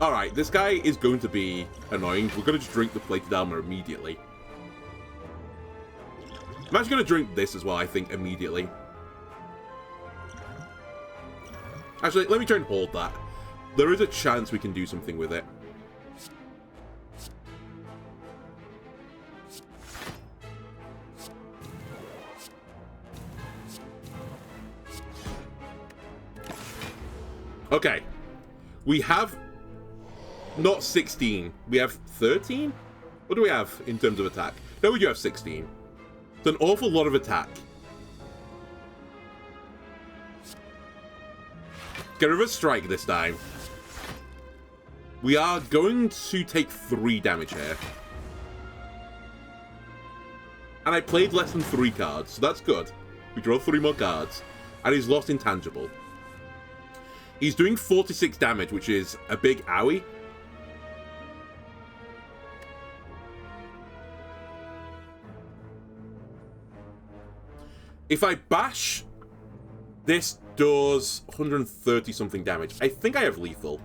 Alright, this guy is going to be annoying. We're gonna just drink the plated armor immediately. I'm actually gonna drink this as well, I think, immediately. Actually, let me try and hold that. There is a chance we can do something with it. Okay. We have not 16. We have 13? What do we have in terms of attack? No, we do have 16. It's an awful lot of attack. Get rid of a strike this time. We are going to take 3 damage here. And I played less than 3 cards, so that's good. We draw 3 more cards. And he's lost intangible. He's doing 46 damage, which is a big owie. If I bash, this does 130 something damage. I think I have lethal.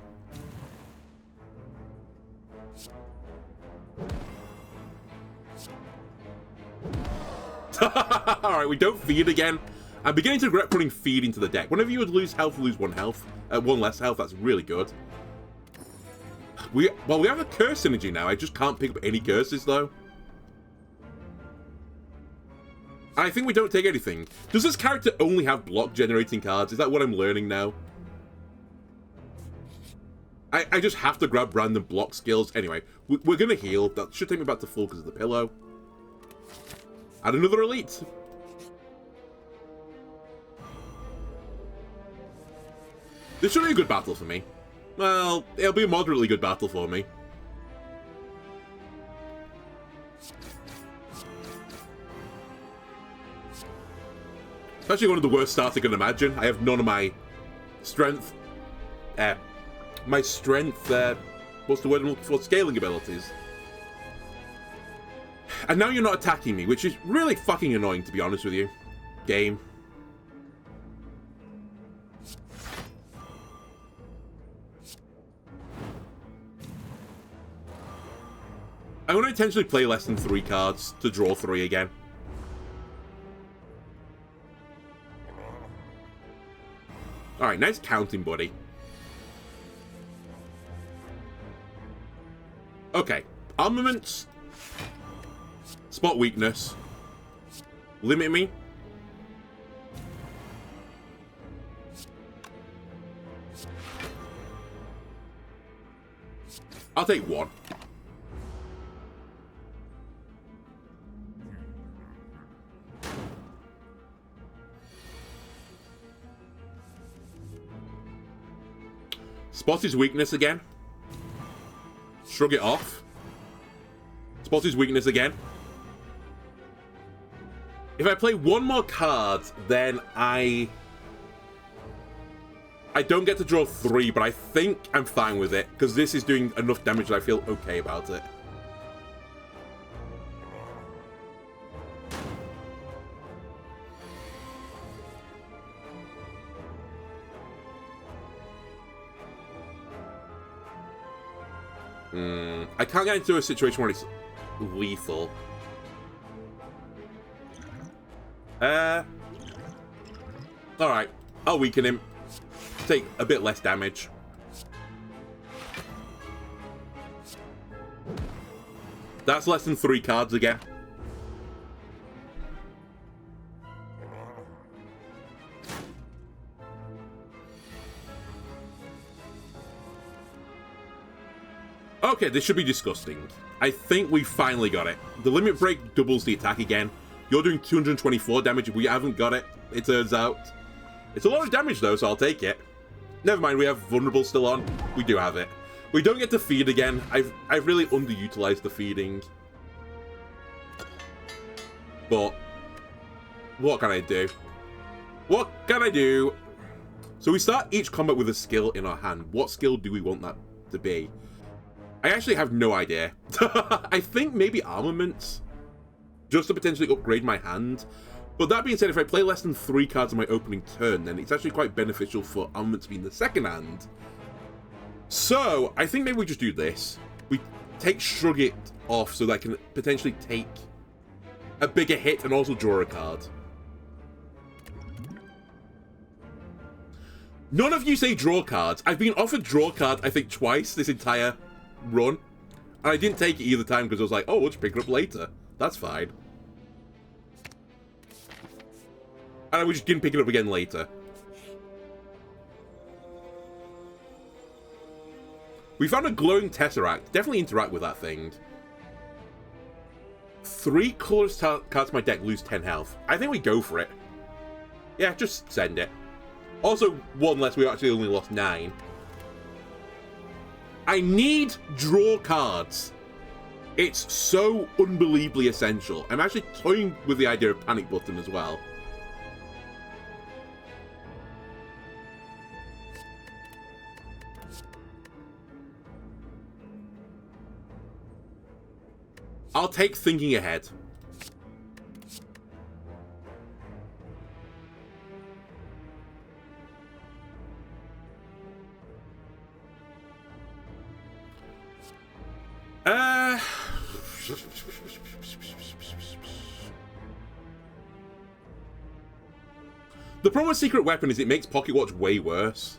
Alright, we don't feed again. I'm beginning to regret putting feed into the deck. Whenever you would lose health, lose 1 health. 1 less health, that's really good. We have a curse synergy now. I just can't pick up any curses, though. I think we don't take anything. Does this character only have block generating cards? Is that what I'm learning now? I just have to grab random block skills. Anyway, we're going to heal. That should take me back to full because of the pillow. Add another elite. This should be a good battle for me. Well, it'll be a moderately good battle for me. It's actually one of the worst starts I can imagine. I have none of my strength. What's the word I'm looking for? Scaling abilities. And now you're not attacking me, which is really fucking annoying, to be honest with you. Game. I'm going to intentionally play less than 3 cards to draw 3 again. Alright, nice counting, buddy. Okay. Armaments. Spot weakness. Limit me. I'll take 1. Spot his weakness again. Shrug it off. Spot his weakness again. If I play 1 more card, then I don't get to draw 3, but I think I'm fine with it, because this is doing enough damage that I feel okay about it. I can't get into a situation where it's lethal. Alright. I'll weaken him. Take a bit less damage. That's less than 3 cards again. Okay, this should be disgusting. I think we finally got it. The limit break doubles the attack again. You're doing 224 damage if we haven't got it, it turns out. It's a lot of damage though, so I'll take it. Never mind, we have vulnerable still on. We do have it. We don't get to feed again. I've really underutilized the feeding. But what can I do? What can I do? So we start each combat with a skill in our hand. What skill do we want that to be? I actually have no idea. I think maybe armaments, just to potentially upgrade my hand. But that being said, if I play less than 3 cards on my opening turn, then it's actually quite beneficial for armaments to be in the second hand. So I think maybe we just do this. We take Shrug it off so that I can potentially take a bigger hit and also draw a card. None of you say draw cards. I've been offered draw card, I think, twice this entire run. And I didn't take it either time because I was like, oh, we'll just pick it up later. That's fine. And we just didn't pick it up again later. We found a glowing tesseract. Definitely interact with that thing. 3 colorless cards to my deck lose 10 health. I think we go for it. Yeah, just send it. Also, 1 less, we actually only lost 9. I need draw cards. It's so unbelievably essential. I'm actually toying with the idea of panic button as well. I'll take thinking ahead. The problem with Secret Weapon is it makes Pocket Watch way worse.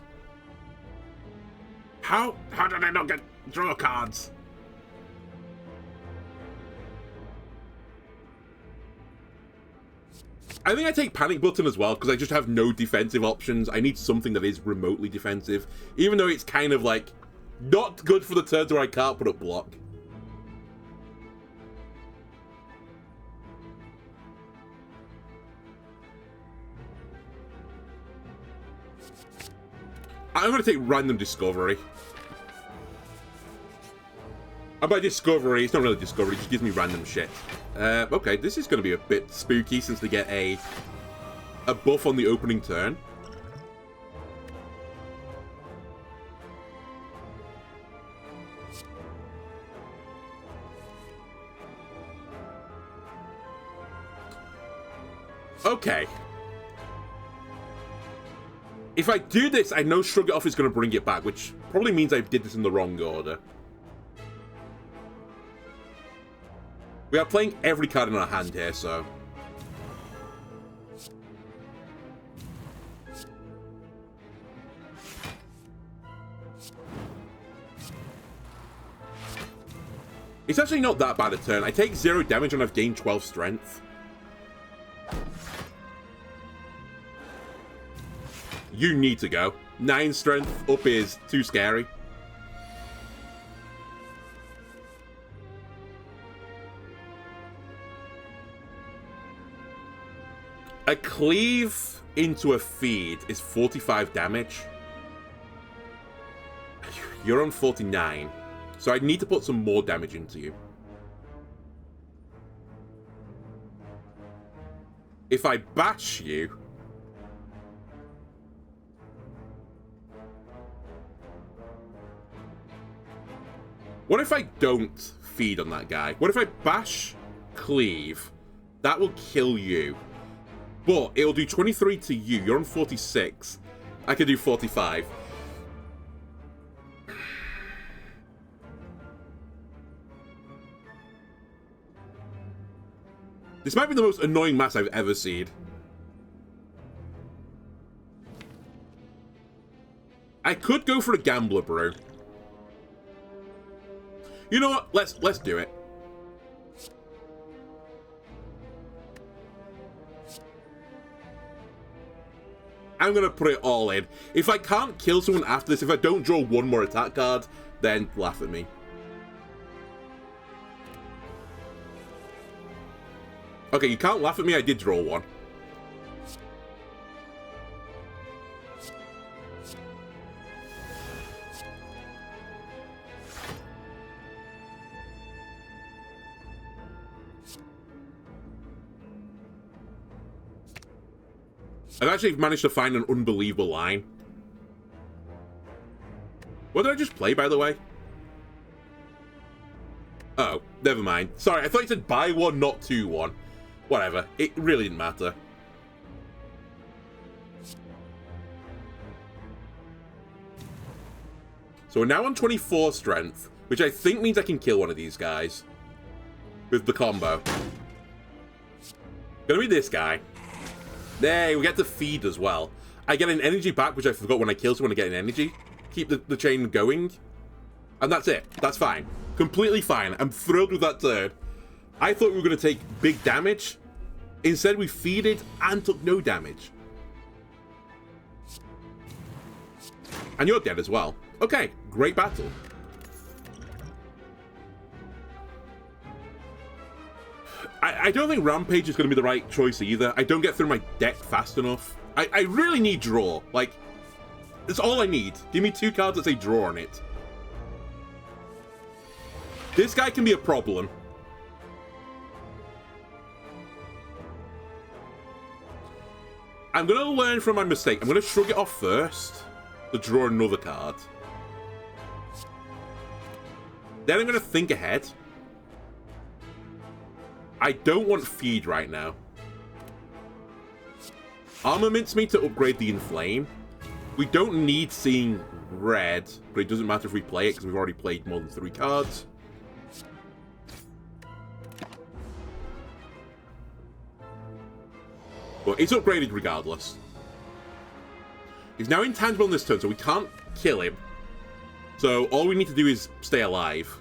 How did I not get draw cards? I think I take Panic Button as well, because I just have no defensive options. I need something that is remotely defensive, even though it's kind of like not good for the turns where I can't put up block. I'm going to take Random Discovery. And by Discovery, it's not really Discovery, it just gives me random shit. Okay, this is going to be a bit spooky since they get a buff on the opening turn. Okay. If I do this, I know Shrug It Off is going to bring it back, which probably means I did this in the wrong order. We are playing every card in our hand here, so... It's actually not that bad a turn. I take 0 damage and I've gained 12 strength. You need to go. 9 strength up is too scary. A cleave into a feed is 45 damage. You're on 49. So I need to put some more damage into you. If I bash you... What if I don't feed on that guy? What if I bash cleave? That will kill you. But it'll do 23 to you. You're on 46. I could do 45. This might be the most annoying mass I've ever seen. I could go for a Gambler Brew. You know what? Let's do it. I'm going to put it all in. If I can't kill someone after this, if I don't draw one more attack card, then laugh at me. Okay, you can't laugh at me, I did draw one. I've actually managed to find an unbelievable line. What did I just play, by the way? Oh, never mind. Sorry, I thought you said buy one, not 2-1. Whatever. It really didn't matter. So we're now on 24 strength, which I think means I can kill one of these guys. With the combo. Gonna be this guy. There, we get to feed as well. I get an energy back, which I forgot when I kill someone to get an energy. Keep the chain going. And that's it. That's fine. Completely fine. I'm thrilled with that turn. I thought we were going to take big damage. Instead, we feeded and took no damage. And you're dead as well. Okay, great battle. I don't think Rampage is going to be the right choice either. I don't get through my deck fast enough. I really need draw. Like, that's all I need. Give me 2 cards that say draw on it. This guy can be a problem. I'm going to learn from my mistake. I'm going to shrug it off first to draw another card. Then I'm going to think ahead. I don't want feed right now. Armaments me to upgrade the Inflame. We don't need seeing red, but it doesn't matter if we play it because we've already played more than 3 cards. But it's upgraded regardless. He's now intangible on this turn, so we can't kill him. So all we need to do is stay alive.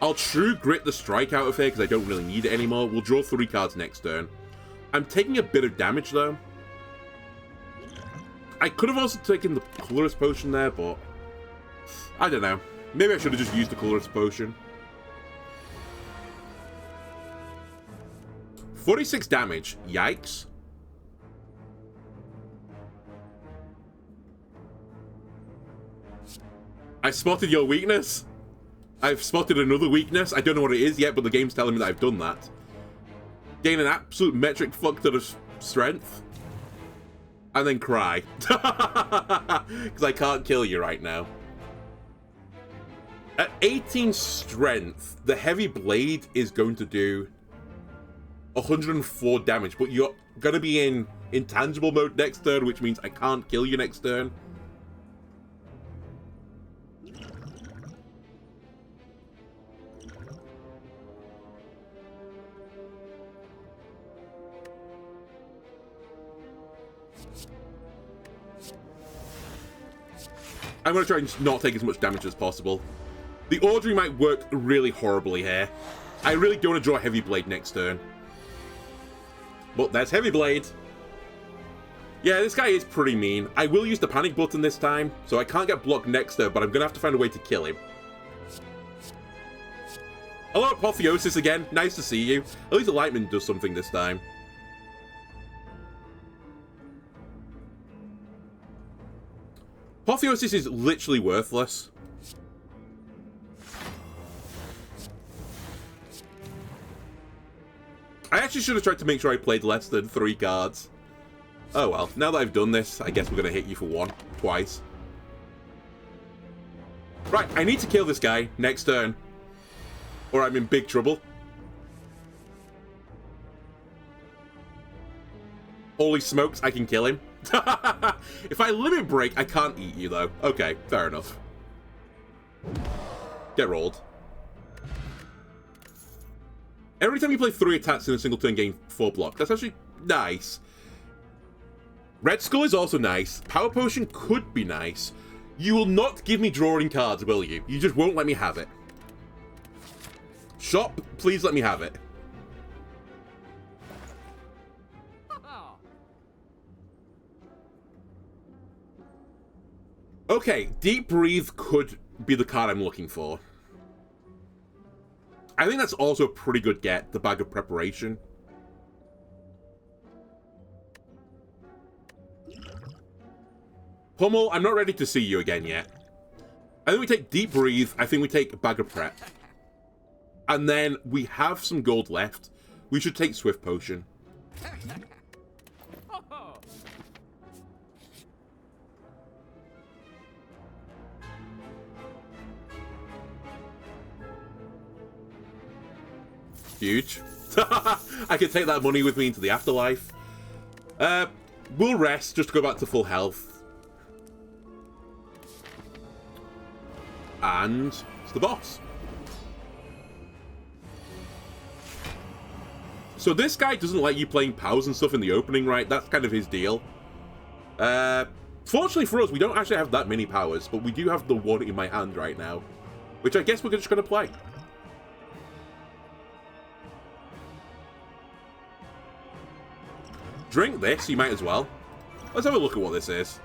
I'll True Grit the Strike out of here because I don't really need it anymore. We'll draw 3 cards next turn. I'm taking a bit of damage though. I could have also taken the Colorless Potion there, but I don't know. Maybe I should have just used the Colorless Potion. 46 damage. Yikes. I spotted your weakness. I've spotted another weakness. I don't know what it is yet, but the game's telling me that I've done that. Gain an absolute metric fuck to the strength. And then cry. Because I can't kill you right now. At 18 strength, the Heavy Blade is going to do 104 damage, but you're going to be in intangible mode next turn, which means I can't kill you next turn. I'm going to try and not take as much damage as possible. The Audrey might work really horribly here. I really don't want to draw Heavy Blade next turn. But that's Heavy Blade. Yeah, this guy is pretty mean. I will use the panic button this time, so I can't get blocked next turn, but I'm going to have to find a way to kill him. Hello, Apotheosis again. Nice to see you. At least the Lightning does something this time. Apotheosis is literally worthless. I actually should have tried to make sure I played less than 3 cards. Oh well, now that I've done this, I guess we're going to hit you for 1, twice. Right, I need to kill this guy next turn, or I'm in big trouble. Holy smokes, I can kill him. If I limit break, I can't eat you though. Okay, fair enough. Get rolled. Every time you play 3 attacks in a single turn, gain 4 block. That's actually nice. Red Skull is also nice. Power Potion could be nice. You will not give me drawing cards, will you? You just won't let me have it. Shop, please let me have it. Okay, Deep Breathe could be the card I'm looking for. I think that's also a pretty good get, the Bag of Preparation. Pummel, I'm not ready to see you again yet. I think we take Deep Breathe, I think we take Bag of Prep. And then we have some gold left. We should take Swift Potion. Huge. I can take that money with me into the afterlife. We'll rest just to go back to full health. And it's the boss. So this guy doesn't like you playing powers and stuff in the opening, right? That's kind of his deal. Fortunately for us, we don't actually have that many powers, but we do have the one in my hand right now, which I guess we're just going to play. Drink this, you might as well. Let's have a look at what this is.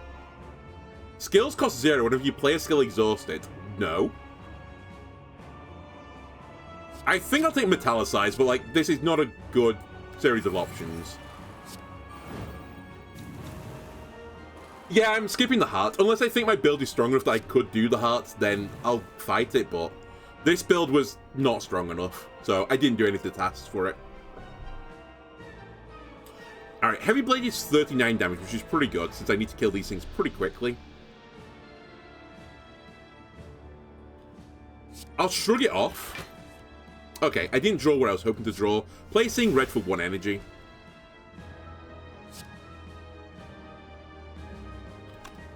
Skills cost 0 whenever you play a skill exhausted. No. I think I'll take Metallicize, but, like, this is not a good series of options. Yeah, I'm skipping the heart. Unless I think my build is strong enough that I could do the heart, then I'll fight it, but this build was not strong enough, so I didn't do any of the tasks for it. Alright, Heavy Blade is 39 damage, which is pretty good, since I need to kill these things pretty quickly. I'll shrug it off. Okay, I didn't draw what I was hoping to draw. Placing red for 1 energy.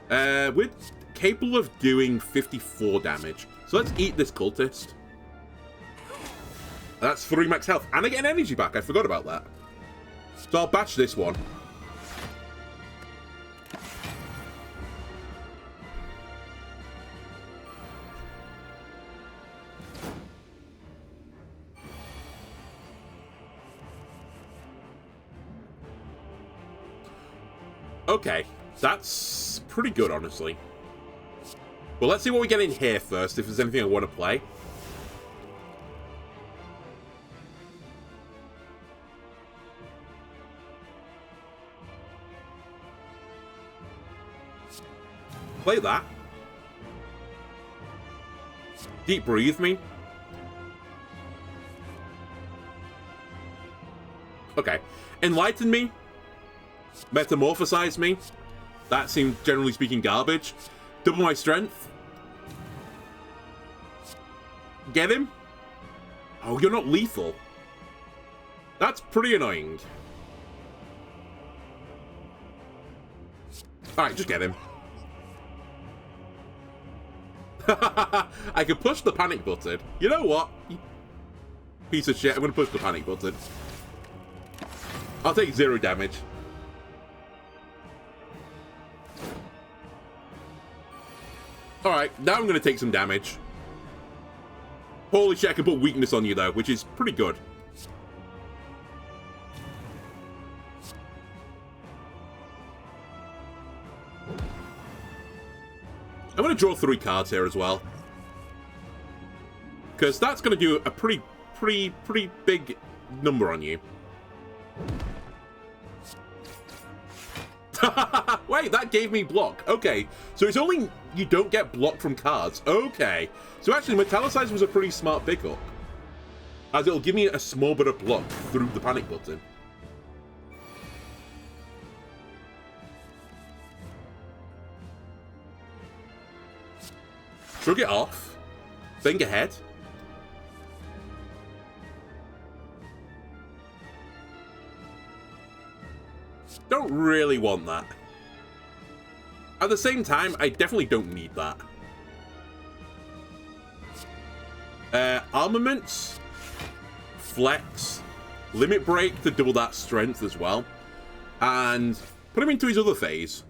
We're capable of doing 54 damage. So let's eat this cultist. That's 3 max health. And I get an energy back. I forgot about that. So I'll batch this one. Okay, that's pretty good, honestly. Well, let's see what we get in here first, if there's anything I want to play. Play that. Deep breathe me. Okay. Enlighten me. Metamorphosize me. That seemed, generally speaking, garbage. Double my strength. Get him? Oh, you're not lethal. That's pretty annoying. Alright, just get him. I could push the panic button. You know what? Piece of shit, I'm gonna push the panic button. I'll take 0 damage. Alright, now I'm gonna take some damage. Holy shit, I can put weakness on you though, which is pretty good. I'm gonna draw 3 cards here as well. Because that's gonna do a pretty big number on you. Wait, that gave me block. Okay, so it's only you don't get blocked from cards. Okay, so actually Metallicize was a pretty smart pickup, as it'll give me a small bit of block through the panic button. Shrug it off. Think ahead. Don't really want that. At the same time, I definitely don't need that. Armaments, flex, limit break to double that strength as well, and put him into his other phase.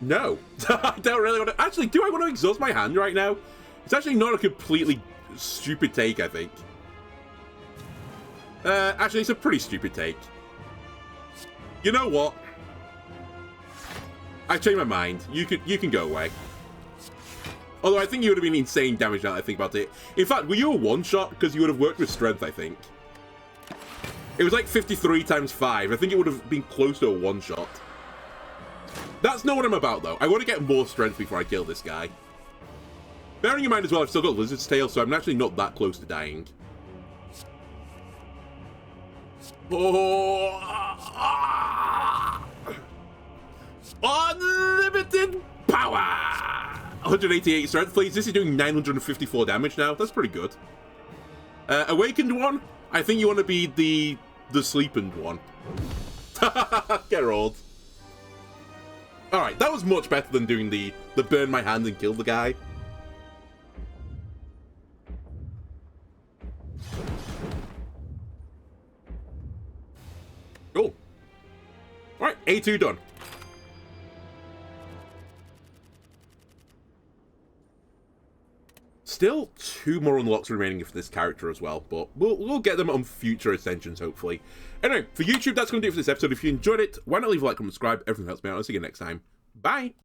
No. I don't really want to... Actually, do I want to exhaust my hand right now? It's actually not a completely stupid take, I think. Actually, it's a pretty stupid take. You know what? I changed my mind. You can go away. Although I think you would have been insane damage now that I think about it. In fact, were you a one-shot? Because you would have worked with strength, I think. It was like 53 times 5. I think it would have been close to a one-shot. That's not what I'm about, though. I want to get more strength before I kill this guy. Bearing in mind as well, I've still got Lizard's Tail, so I'm actually not that close to dying. Oh, unlimited power! 188 strength, please. This is doing 954 damage now. That's pretty good. Awakened one? I think you want to be the sleepened one. Get rolled. Alright, that was much better than doing the burn my hand and kill the guy. Cool. Alright, A2 done. Still 2 more unlocks remaining for this character as well, but we'll get them on future ascensions, hopefully. Anyway, for YouTube, that's going to do it for this episode. If you enjoyed it, why not leave a like, comment, subscribe? Everything helps me out. I'll see you next time. Bye!